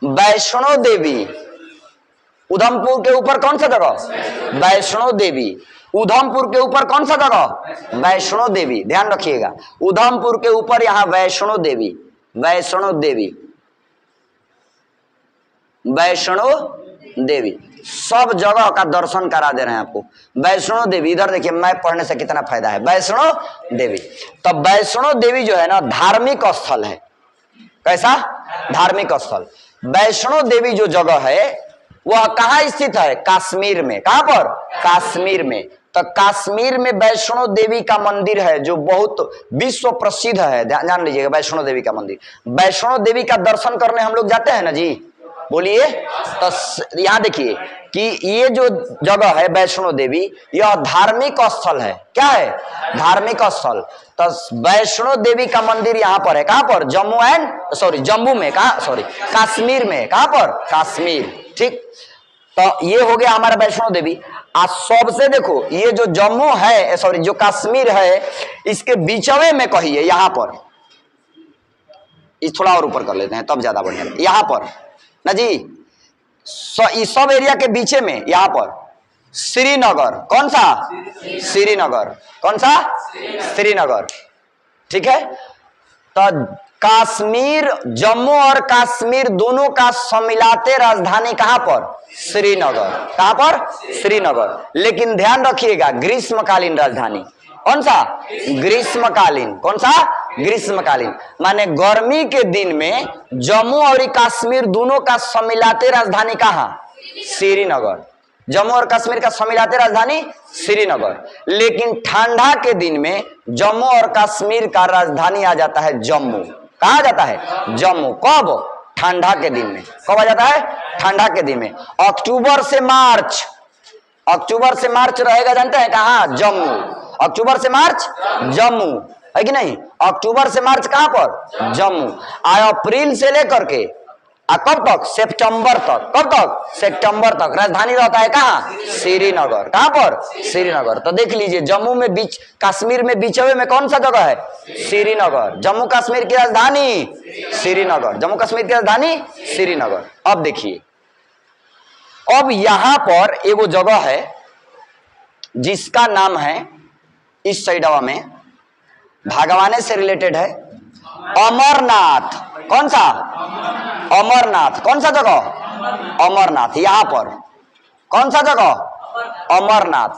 वैष्णो देवी, उधमपुर के ऊपर कौन सा जगह? वैष्णो देवी। उधमपुर के ऊपर कौन सा जगह? वैष्णो देवी। ध्यान रखिएगा, उधमपुर के ऊपर यहां वैष्णो देवी, वैष्णो देवी, वैष्णो देवी, सब जगह का दर्शन करा दे रहे हैं आपको। वैष्णो देवी, इधर देखिए मैप पढ़ने से कितना फायदा है। वैष्णो देवी, तो वैष्णो देवी जो है ना धार्मिक स्थल है। कैसा? धार्मिक स्थल। वैष्णो देवी जो जगह है वह कहां स्थित है? कश्मीर में। कहां पर? कश्मीर में। तो कश्मीर में वैष्णो देवी का मंदिर है जो बहुत विश्व प्रसिद्ध है। जान लीजिएगा, वैष्णो देवी का मंदिर। वैष्णो देवी का दर्शन करने हम लोग जाते हैं ना जी, बोलिए। तो यहां देखिए कि ये जो जगह है वैष्णो देवी, यह धार्मिक स्थल है। क्या है? धार्मिक स्थल। तो वैष्णो देवी का मंदिर यहां पर है। कहां पर? जम्मू में। कहा? कश्मीर में। कहां पर? कश्मीर। ठीक, तो ये हो गया हमारा वैष्णो देवी। आज सबसे देखो ये जो जम्मू है, सॉरी जो कश्मीर है, इसके बीचवे में कहिए यहां पर, इस थोड़ा और ऊपर कर लेते हैं तब ज्यादा बढ़िया, यहां पर ना जी, इस सब एरिया के बीचे में यहां पर श्रीनगर, कौन सा श्रीनगर, कौन सा श्रीनगर, ठीक है। तो कश्मीर, जम्मू और कश्मीर दोनों का सम्मिलाते राजधानी कहां पर, श्रीनगर, कहां पर, श्रीनगर। लेकिन ध्यान रखिएगा ग्रीष्मकालीन राजधानी, कौन सा, ग्रीष्मकालीन, कौन सा, ग्रीष्मकालीन, माने गर्मी के दिन में जम्मू और कश्मीर दोनों का सम्मिलाते राजधानी कहां, श्रीनगर, जम्मू और कश्मीर का सम्मिलाते राजधानी श्रीनगर। लेकिन ठंडा के दिन में जम्मू और कश्मीर का राजधानी आ जाता है जम्मू, कहा आ जाता है जम्मू, कब, ठंडा के दिन में, कब आ जाता है, ठंडा के दिन में, अक्टूबर से मार्च, अक्टूबर से मार्च रहेगा जानते हैं कहां, जम्मू, अक्टूबर से मार्च जम्मू, है कि नहीं, अक्टूबर से मार्च कहां पर, जम्मू। अप्रैल से लेकर के कब तक, सितंबर तक, कब तक, सितंबर तक राजधानी रहता है कहां, श्रीनगर, कहां पर, श्रीनगर। तो देख लीजिए जम्मू में बीच, कश्मीर में बीचवे में कौन सा जगह है, श्रीनगर, जम्मू कश्मीर की राजधानी श्रीनगर, जम्मू कश्मीर की राजधानी श्रीनगर। अब देखिए, अब यहां पर एगो जगह है जिसका नाम है, इस साइडवा में भगवाने से रिलेटेड है, अमरनाथ, कौन सा, अमरनाथ, कौन सा जगह, अमरनाथ, यहां पर कौन सा जगह, अमरनाथ।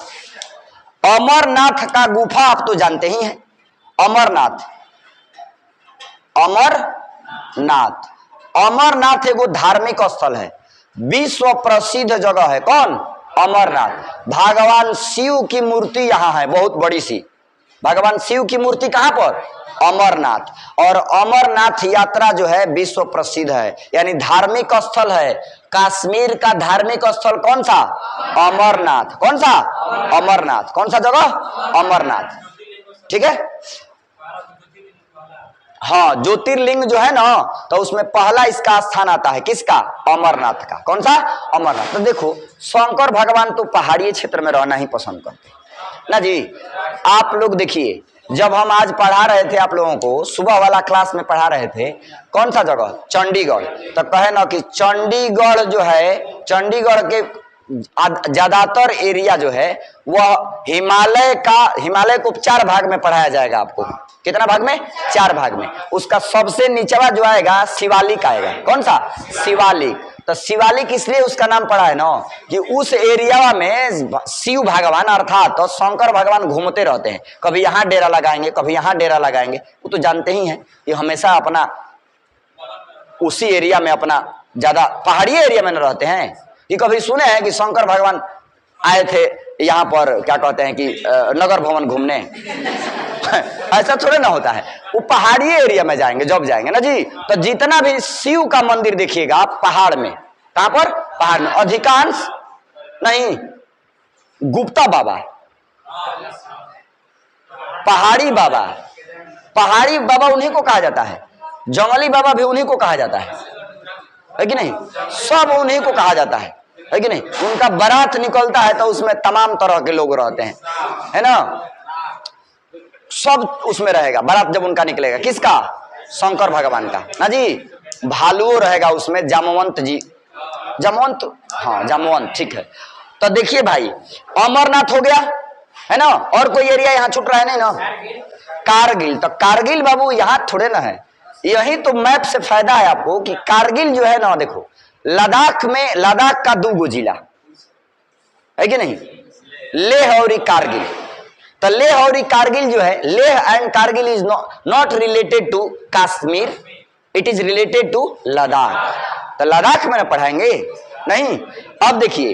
अमरनाथ का गुफा आप तो जानते ही हैं, अमरनाथ, अमरनाथ, अमरनाथ एगो धार्मिक स्थल है, विश्व प्रसिद्ध जगह है, कौन, अमरनाथ। भगवान शिव की मूर्ति यहां है, बहुत बड़ी सी, भगवान शिव की मूर्ति कहां पर, अमरनाथ। और अमरनाथ यात्रा जो है विश्व प्रसिद्ध है, यानी धार्मिक स्थल है। कश्मीर का धार्मिक स्थल कौन सा, अमरनाथ, कौन सा, अमरनाथ, कौन सा जगह, अमरनाथ, ठीक है। हाँ, ज्योतिर्लिंग जो है ना, तो उसमें पहला इसका स्थान आता है, किसका, अमरनाथ का, कौन सा, अमरनाथ। तो देखो शंकर भगवान तो पहाड़ी क्षेत्र में रहना ही पसंद करते ना जी। आप लोग देखिए, जब हम आज पढ़ा रहे थे आप लोगों को, सुबह वाला क्लास में पढ़ा रहे थे, कौन सा जगह, चंडीगढ़। तो कहे ना कि चंडीगढ़ जो है, चंडीगढ़ के ज्यादातर एरिया जो है वह हिमालय को 4 भाग में पढ़ाया जाएगा आपको। कितना भाग में, 4 भाग में। उसका सबसे नीचवा जो आएगा शिवालिक आएगा, कौन सा, शिवालिक। तो शिवालिक इसलिए उसका नाम पड़ा है ना कि उस एरिया में शिव भगवान अर्थात तो शंकर भगवान घूमते रहते हैं, कभी यहाँ डेरा लगाएंगे, कभी यहाँ डेरा लगाएंगे। वो तो जानते ही हैं कि हमेशा अपना उसी एरिया में, अपना ज्यादा पहाड़ी एरिया में न रहते हैं। कि कभी सुने हैं कि शंकर भगवान आए थे यहाँ पर, क्या कहते हैं कि नगर भवन घूमने ऐसा थोड़े ना होता है। वो पहाड़ी एरिया में जाएंगे, जब जाएंगे ना जी, तो जितना भी शिव का मंदिर देखिएगा आप पहाड़ में, कहां पर, पहाड़ में। अधिकांश नहीं, गुप्ता बाबा, पहाड़ी बाबा, पहाड़ी बाबा उन्हीं को कहा जाता है, जंगली बाबा भी उन्हीं को कहा जाता है कि नहीं, सब उन्हीं को कहा जाता है कि नहीं। उनका बारात निकलता है तो उसमें तमाम तरह के लोग रहते हैं, है ना, सब उसमें रहेगा। बारात जब उनका निकलेगा, किसका, शंकर भगवान का ना जी। भालुओ रहेगा उसमें, जामवंत जी, जामवंत, हाँ जामवंत, ठीक है। तो देखिए भाई, अमरनाथ हो गया, है ना, और कोई एरिया यहाँ छूट रहा है नहीं ना, कारगिल। तो कारगिल बाबू यहाँ थोड़े ना है, यही तो मैप से फायदा है आपको कि कारगिल जो है ना, देखो लद्दाख में, लद्दाख का 2 जिला है कि नहीं, लेह और कारगिल। तो लेह और कारगिल जो है, Leh and Kargil is not related to Kashmir, it is related to Ladakh. तो लद्दाख में ना पढ़ाएंगे नहीं। अब देखिए,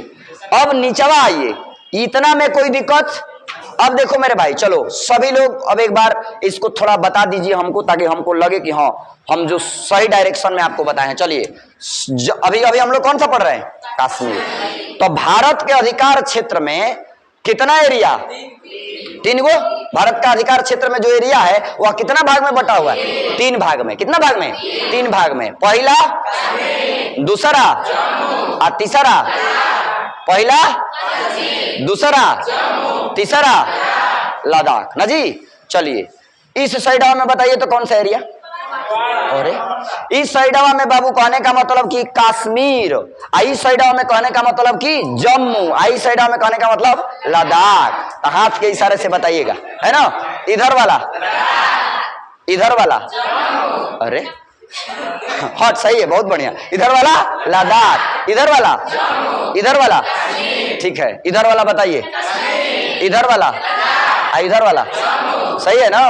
अब नीचवा आइए, इतना में कोई दिक्कत। अब देखो मेरे भाई, चलो सभी लोग अब एक बार इसको थोड़ा बता दीजिए हमको, ताकि हमको लगे कि हाँ हम जो सही डायरेक्शन में आपको बताए हैं। चलिए, अभी अभी हम लोग कौन सा पढ़ रहे हैं, कश्मीर। तो भारत के अधिकार क्षेत्र में कितना एरिया, 3 गो। भारत का अधिकार क्षेत्र में जो एरिया है वह कितना भाग में बटा हुआ है, 3 भाग में। कितना भाग में, 3 भाग में। पहला, दूसरा और तीसरा पहला, दूसरा, तीसरा लद्दाख ना जी। चलिए इस साइडवा में बताइए तो कौन सा एरिया? अरे इस साइडवा में बाबू कहने का मतलब कि कश्मीर, इस साइडवा में कहने का मतलब कि जम्मू, इस साइडवा में कहने का मतलब लद्दाख। तो हाथ के इशारे से बताइएगा, है ना। इधर वाला, इधर वाला, अरे हाँ सही है, बहुत बढ़िया। इधर वाला लद्दाख, इधर वाला, इधर वाला, ठीक है। इधर वाला बताइए, इधर वाला, इधर वाला, सही है ना।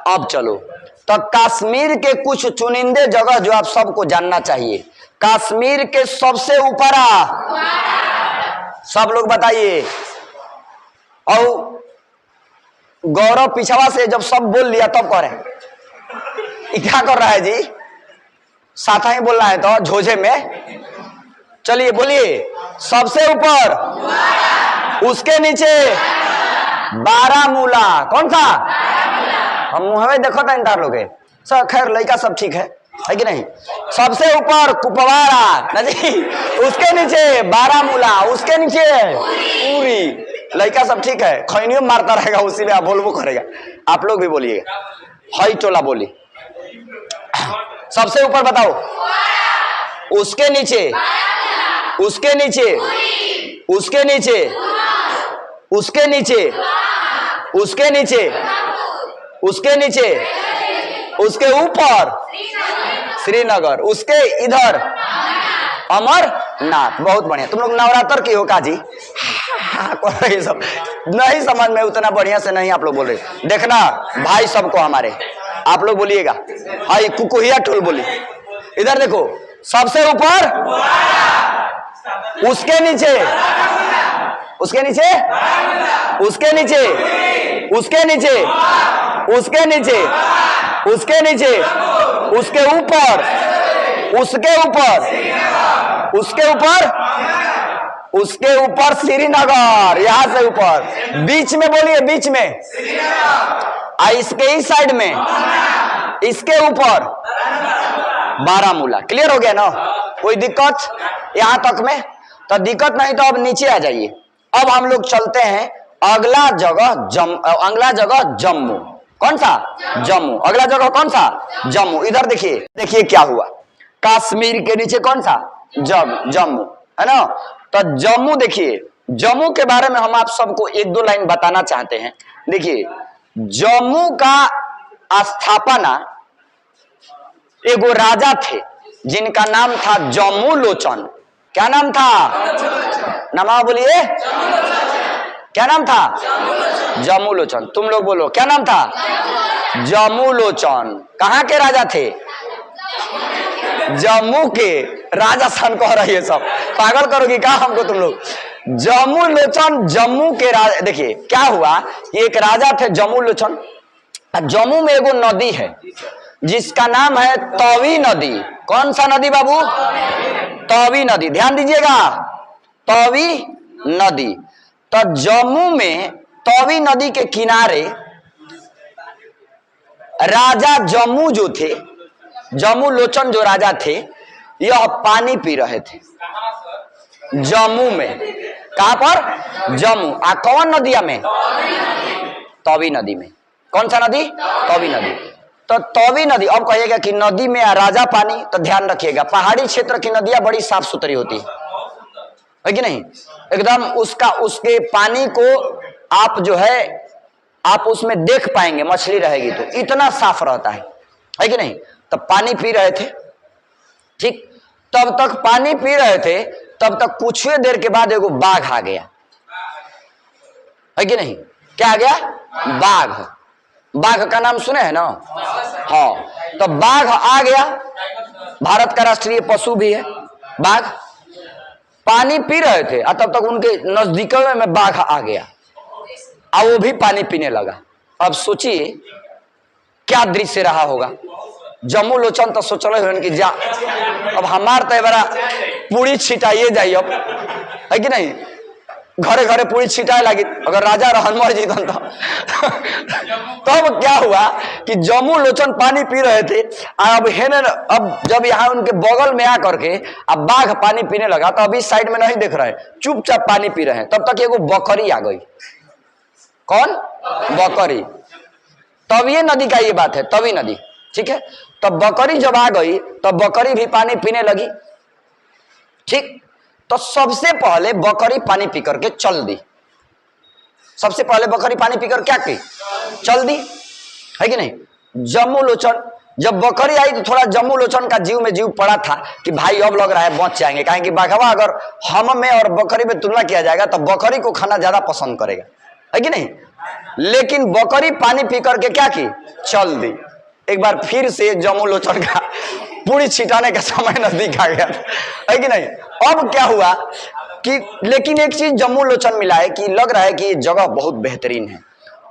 अब चलो तो कश्मीर के कुछ चुनिंदे जगह जो आप सबको जानना चाहिए। कश्मीर के सबसे ऊपर सब लोग बताइए। और गौरव पिछवा से जब सब बोल लिया तब कह रहे क्या कर रहा है जी? साथ ही बोल रहा है तो झोझे में। चलिए बोलिए, सबसे ऊपर, उसके नीचे बारामूला। कौन सा? हम मुँह देखो था इंटार लोग सर, खैर लड़का सब ठीक है कि नहीं। सबसे ऊपर कुपवाड़ा ना जी, उसके नीचे बारामूला, उसके नीचे पूरी। लड़का सब ठीक है, खैनियों मारता रहेगा उसी में, आप बोलबो करेगा। आप लोग भी बोलिएगा, हई टोला बोली। सबसे ऊपर बताओ, उसके नीचे, उसके नीचे, उसके नीचे, उसके नीचे, उसके नीचे, उसके नीचे, उसके ऊपर श्रीनगर, उसके इधर अमरनाथ। बहुत बढ़िया। तुम लोग नवरात्र की हो का जी? ये सब नहीं समझ में उतना बढ़िया से नहीं आप लोग बोल रहे। देखना भाई सबको हमारे, आप लोग बोलिएगा। हाई कुकुहिया ठुल बोली। इधर देखो, सबसे ऊपर, उसके नीचे, उसके नीचे, उसके नीचे, उसके नीचे, उसके नीचे, उसके नीचे, उसके ऊपर, उसके ऊपर, उसके ऊपर, उसके ऊपर श्रीनगर। यहां से ऊपर, बीच में बोलिए, बीच में, इसके इस साइड में, इसके ऊपर बारामूला। क्लियर हो गया ना? कोई दिक्कत यहां तक में? तो दिक्कत नहीं तो अब नीचे आ जाइए। अब हम लोग चलते हैं अगला जगह, अगला जगह जम्मू। कौन सा? जम्मू। अगला जगह कौन सा? जम्मू। इधर देखिए, देखिए क्या हुआ। कश्मीर के नीचे कौन सा? जम्मू, है ना। तो जम्मू देखिए, जम्मू के बारे में हम आप सबको एक दो लाइन बताना चाहते हैं। देखिए, जम्मू का स्थापना एगो राजा थे जिनका नाम था जम्मू लोचन। क्या नाम था? नाम बोलिए, क्या नाम था? जम्मू लोचन। तुम लोग बोलो, क्या नाम था? जम्मू लोचन। कहाँ के राजा थे? जम्मू के। राजा सन कह रही है सब, पागल करोगी क्या हमको तुम लोग? जम्मू लोचन, जम्मू के राजा। देखिए क्या हुआ, एक राजा थे जम्मू लोचन। जम्मू में एगो नदी है जिसका नाम है तवी नदी। कौन सा नदी बाबू? तवी नदी। ध्यान दीजिएगा, तवी नदी। तो जम्मू में तवी नदी के किनारे राजा जम्मू जो थे, जम्मू लोचन जो राजा थे, यह पानी पी रहे थे जम्मू में। कहां पर? जम्मू। कौन नदिया में? तवी नदी में। कौन सा नदी? तवी नदी। तो तवी नदी। अब कहिएगा कि नदी में राजा पानी, तो ध्यान रखिएगा पहाड़ी क्षेत्र की नदियां बड़ी साफ सुथरी होती है कि नहीं? एकदम उसका, उसके पानी को आप जो है आप उसमें देख पाएंगे, मछली रहेगी तो इतना साफ रहता है कि नहीं? तब पानी पी रहे थे, ठीक। तब तक पानी पी रहे थे, तब तक कुछ देर के बाद एगो बाघ आ गया, है कि नहीं? क्या आ गया? बाघ। बाघ का नाम सुने हैं ना? हाँ। तो बाघ आ गया, भारत का राष्ट्रीय पशु भी है बाघ। पानी पी रहे थे और तब तक उनके नजदीक में बाघ आ गया और वो भी पानी पीने लगा। अब सोचिए क्या दृश्य रहा होगा। जम्मू लोचन तो सोच रहे हो कि जा अब हमार तो बड़ा पूरी छिटाइए जाइए अब, है कि नहीं? घरे घरे पूरी छिटाए लगी। अगर राजा रहन मर जीतन तब क्या हुआ कि जम्मू लोचन पानी पी रहे थे। अब जब यहाँ उनके बगल में आकर के अब बाघ पानी पीने लगा तो अभी साइड में नहीं देख रहे, चुपचाप पानी पी रहे हैं। तब तक एगो बकरी आ गई। कौन? बकरी। तवी नदी का ये बात है, तवी नदी, ठीक है। तब बकरी जब आ गई तब बकरी भी पानी पीने लगी, ठीक। तो सबसे पहले बकरी पानी पी करके चल दी। सबसे पहले बकरी पानी पीकर क्या की? चल दी, है कि नहीं। जम्मू लोचन जब बकरी आई तो थोड़ा जम्मू लोचन का जीव में जीव पड़ा था कि भाई अब लग रहा है बच जाएंगे, कहें कि बाघवा अगर हम में और बकरी में तुलना किया जाएगा तो बकरी को खाना ज्यादा पसंद करेगा, है कि नहीं। लेकिन बकरी पानी पी करके क्या की? चल दी। एक बार फिर से जम्मू लोचन का पूरी छिटाने का समय नजदीक आ गया, है कि नहीं। अब क्या हुआ कि लेकिन एक चीज जम्मू लोचन मिला है कि लग रहा है कि ये जगह बहुत बेहतरीन है।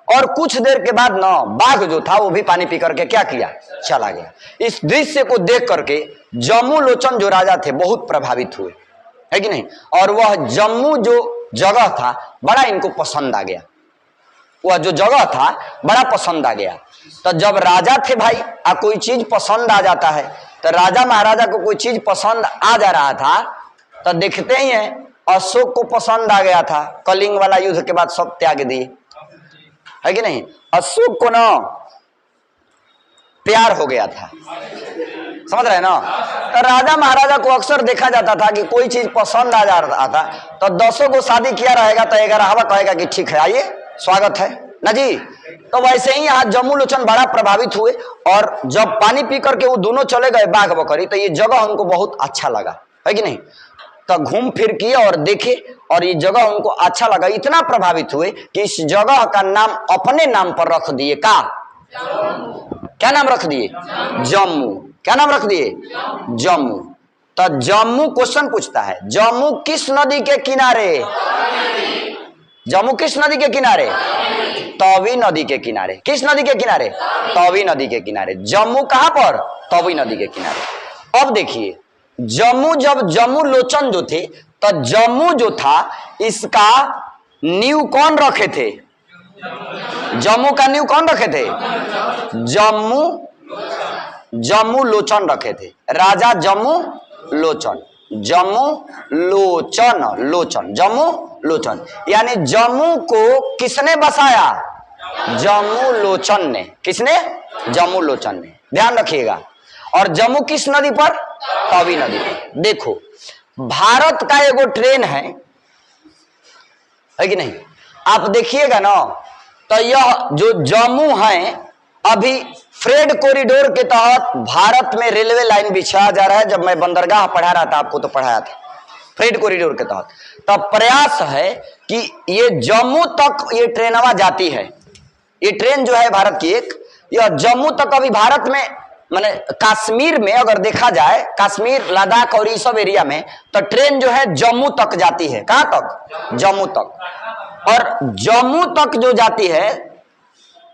और कुछ देर के बाद ना बाघ जो था वो भी पानी पी करके क्या किया? चला गया। इस दृश्य को देख करके जम्मू लोचन जो राजा थे बहुत प्रभावित हुए, है कि नहीं। और वह जम्मू जो जगह था बड़ा इनको पसंद आ गया। वह जो जगह था बड़ा पसंद आ गया। तो जब राजा थे भाई कोई चीज पसंद आ जाता है, तो राजा महाराजा को कोई चीज पसंद आ जा रहा था तो देखते ही हैं अशोक को पसंद आ गया था। कलिंग वाला युद्ध के बाद सब त्याग दिए, है कि नहीं। अशोक को ना प्यार हो गया था, समझ रहे ना। तो राजा महाराजा को अक्सर देखा जाता था कि कोई चीज पसंद आ जा रहा था तो 10 को शादी किया रहेगा तो 11वां कहेगा कि ठीक है आइए स्वागत है ना जी। तो वैसे ही यहाँ जम्मू लोचन बड़ा प्रभावित हुए और जब पानी पी करके वो दोनों चले गए बाघ बकरी तो ये जगह उनको बहुत अच्छा लगा, है कि नहीं। तो घूम फिर किए और देखे और ये जगह उनको अच्छा लगा। इतना प्रभावित हुए कि इस जगह का नाम अपने नाम पर रख दिए। का क्या नाम रख दिए? जम्मू। क्या नाम रख दिए? जम्मू। तो जम्मू क्वेश्चन पूछता है जम्मू किस नदी के किनारे? जम्मू किस नदी के किनारे? तवी नदी के किनारे। किस नदी के किनारे? तवी नदी के किनारे। जम्मू कहां पर? तवी नदी के किनारे। अब देखिए जम्मू, जब जम्मू लोचन जो थे तो जम्मू जो था इसका नींव कौन रखे थे? जम्मू का नींव कौन रखे थे? जम्मू लोचन रखे थे। राजा जम्मू लोचन, जम्मू लोचन, लोचन जम्मू लोचन, यानी जम्मू को किसने बसाया? जम्मू लोचन ने। किसने? जम्मू लोचन ने। ध्यान रखिएगा। और जम्मू किस नदी पर? तवी नदी पर। देखो भारत का एगो ट्रेन है कि नहीं, आप देखिएगा ना तो यह जो जम्मू है अभी फ्रेड कॉरिडोर के तहत भारत में रेलवे लाइन बिछाया जा रहा है। जब मैं बंदरगाह पढ़ा रहा था आपको तो पढ़ाया था फ्रेड कॉरिडोर के तहत। तब प्रयास है कि ये जम्मू तक ये ट्रेनवा जाती है। ये ट्रेन जो है भारत की एक, यह जम्मू तक अभी भारत में माने कश्मीर में अगर देखा जाए, कश्मीर लद्दाख और ये सब एरिया में तो ट्रेन जो है जम्मू तक जाती है। कहां तक? जम्मू तक। और जम्मू तक जो जाती है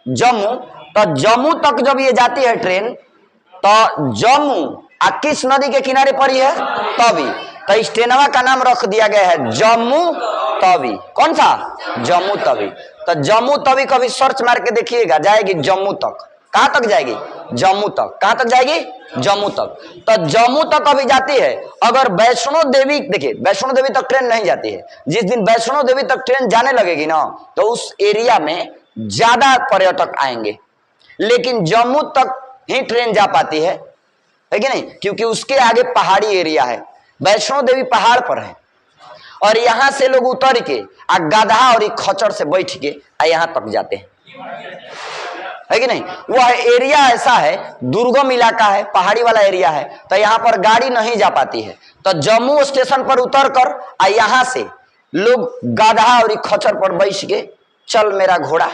जम्मू, तो जम्मू तक जब ये जाती है ट्रेन तो जम्मू किस नदी के किनारे पर ही है? तवी। तो इस ट्रेनवा का नाम रख दिया गया है जम्मू तवी। कौन सा? जम्मू तवी। तो जम्मू तवी कभी सर्च मार के देखिएगा, जाएगी जम्मू तक। कहां तक जाएगी? जम्मू तक। कहां तक जाएगी? जम्मू तक। तो जम्मू तक अभी जाती है। अगर वैष्णो देवी, देखिए वैष्णो देवी तक ट्रेन नहीं जाती है। जिस दिन वैष्णो देवी तक ट्रेन जाने लगेगी ना तो उस एरिया में ज्यादा पर्यटक आएंगे। लेकिन जम्मू तक ही ट्रेन जा पाती है कि नहीं, क्योंकि उसके आगे पहाड़ी एरिया है। वैष्णो देवी पहाड़ पर है और यहां से लोग उतर के गधा और खच्चर से बैठ के यहां तक जाते हैं, है कि नहीं। वह एरिया ऐसा है, दुर्गम इलाका है, पहाड़ी वाला एरिया है, तो यहाँ पर गाड़ी नहीं जा पाती है। तो जम्मू स्टेशन पर उतर कर यहां से लोग गधा और खच्चर पर बैठ के चल मेरा घोड़ा,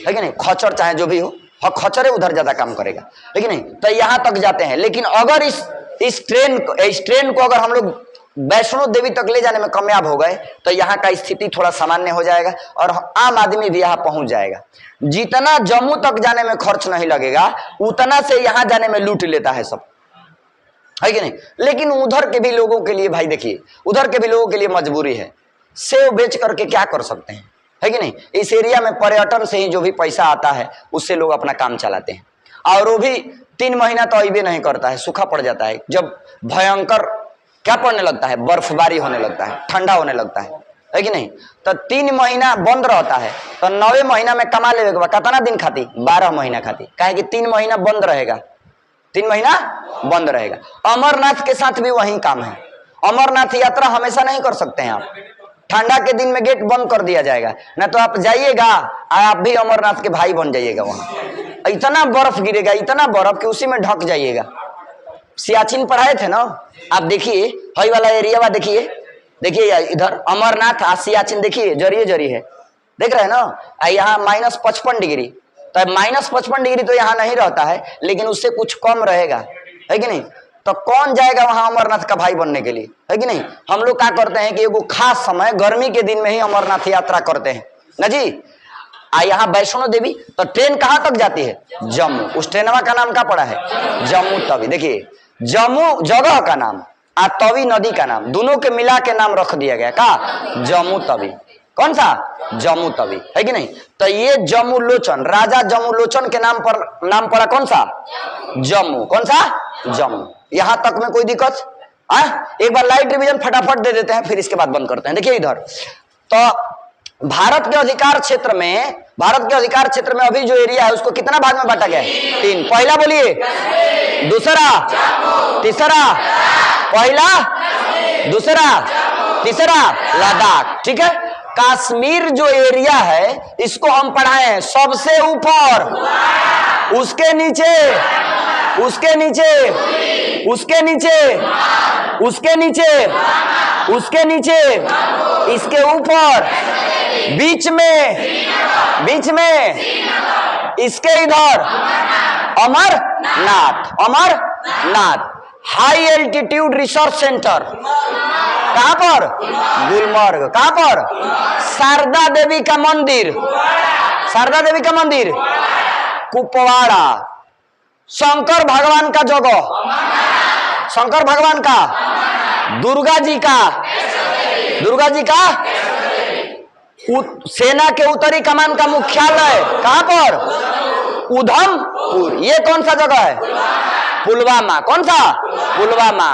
है कि नहीं, खच्चर चाहे जो भी हो, खच्चर है उधर ज्यादा काम करेगा, है कि नहीं। तो यहां तक जाते हैं। लेकिन अगर इस ट्रेन को अगर हम लोग वैष्णो देवी तक ले जाने में कामयाब हो गए तो यहाँ का स्थिति थोड़ा सामान्य हो जाएगा और आम आदमी भी यहाँ पहुंच जाएगा। जितना जम्मू तक जाने में खर्च नहीं लगेगा उतना से यहाँ जाने में लूट लेता है सब, है कि नहीं। लेकिन उधर के भी लोगों के लिए भाई देखिए, उधर के भी लोगों के लिए मजबूरी है। सेव बेच करके क्या कर सकते हैं, है कि नहीं। इस एरिया में पर्यटन से ही जो भी पैसा आता है उससे लोग अपना काम चलाते हैं। और वो भी 3 महीना तो अइबे नहीं करता है, सूखा पड़ जाता है। जब भयंकर क्या पड़ने लगता है, बर्फबारी होने लगता है, ठंडा होने लगता है कि नहीं, तो 3 महीना बंद रहता है। तो 9वें महीना में कमा लेवे के बाद कितना दिन खाती, 12 महीना खाती, काहे कि 3 महीना बंद रहेगा, 3 महीना बंद रहेगा। अमरनाथ के साथ भी वही काम है। अमरनाथ यात्रा हमेशा नहीं कर सकते हैं आप, ठंडा के दिन में गेट बंद कर दिया जाएगा, ना तो आप जाइएगा आप भी अमरनाथ के भाई बन जाइएगा। वहां इतना बर्फ गिरेगा, इतना बर्फ कि उसी में ढक जाइएगा। सियाचिन पढ़ाए थे ना आप, देखिए हई वाला एरिया वा, देखिए देखिए इधर अमरनाथ सियाचिन देखिए जरिए जरिए है, देख रहे हैं ना। यहाँ -55 डिग्री, तो -55 डिग्री तो यहाँ नहीं रहता है, लेकिन उससे कुछ कम रहेगा, है कि नहीं। तो कौन जाएगा वहां अमरनाथ का भाई बनने के लिए, है कि नहीं। हम लोग क्या करते हैं कि एगो खास समय गर्मी के दिन में ही अमरनाथ यात्रा करते हैं ना जी। यहाँ वैष्णो देवी तो ट्रेन कहां तक जाती है, जम्मू। उस ट्रेनवा का नाम क्या पड़ा है, जम्मू तवी। देखिए जम्मू जगह का नाम और तवी नदी का नाम, दोनों के मिला के नाम रख दिया गया का, जम्मू तवी। कौन सा, जम्मू तवी, है कि नहीं। तो ये जम्मू लोचन, राजा जम्मू लोचन के नाम पर नाम पड़ा कौन सा, जम्मू। कौन सा, जम्मू। यहां तक में कोई दिक्कत, एक बार लाइट रिवीजन फटाफट दे देते हैं, फिर इसके बाद बंद करते हैं। देखिए इधर तो भारत के अधिकार क्षेत्र में अभी जो एरिया है उसको कितना भाग में बांटा गया है, 3। पहला बोलिए, दूसरा, तीसरा, पहला, दूसरा, तीसरा, लद्दाख। ठीक है, कश्मीर जो एरिया है इसको हम पढ़ाए हैं सबसे ऊपर, उसके नीचे, उसके नीचे, उसके नीचे, उसके नीचे, उसके नीचे, इसके ऊपर, बीच में, इसके इधर Amarnath high altitude research centre. कहां पर, गुलमर्ग। कहां पर, शारदा देवी का मंदिर, शारदा देवी का मंदिर, कुपवाड़ा। शंकर भगवान का जगह, शंकर भगवान का, दुर्गा जी का सेना के उत्तरी कमान का मुख्यालय कहां पर, उधमपुर। ये कौन सा जगह है, पुलवामा। कौन सा, पुलवामा।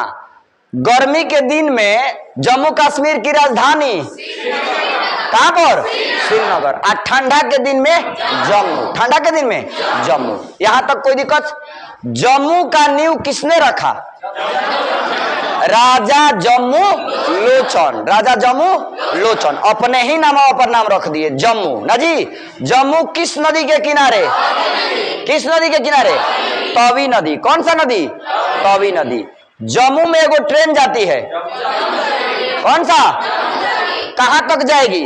गर्मी के दिन में जम्मू कश्मीर की राजधानी कहां पर, श्रीनगर। और ठंडा के दिन में जम्मू, ठंडा के दिन में जम्मू। यहां तक कोई दिक्कत। जम्मू का नींव किसने रखा, राजा जम्मू लोचन। राजा जम्मू लोचन अपने ही नामों पर नाम रख दिए, जम्मू ना जी। जम्मू किस नदी के किनारे, किस नदी के किनारे, तवी नदी। कौन सा नदी, तवी नदी। जम्मू में एगो ट्रेन जाती है, कौन सा, कहां तक जाएगी,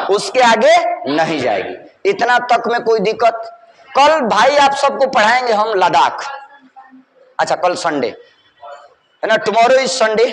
उसके आगे नहीं जाएगी। इतना तक में कोई दिक्कत। कल भाई आप सबको पढ़ाएंगे हम लद्दाख। अच्छा कल संडे है ना, टुमारो इज संडे।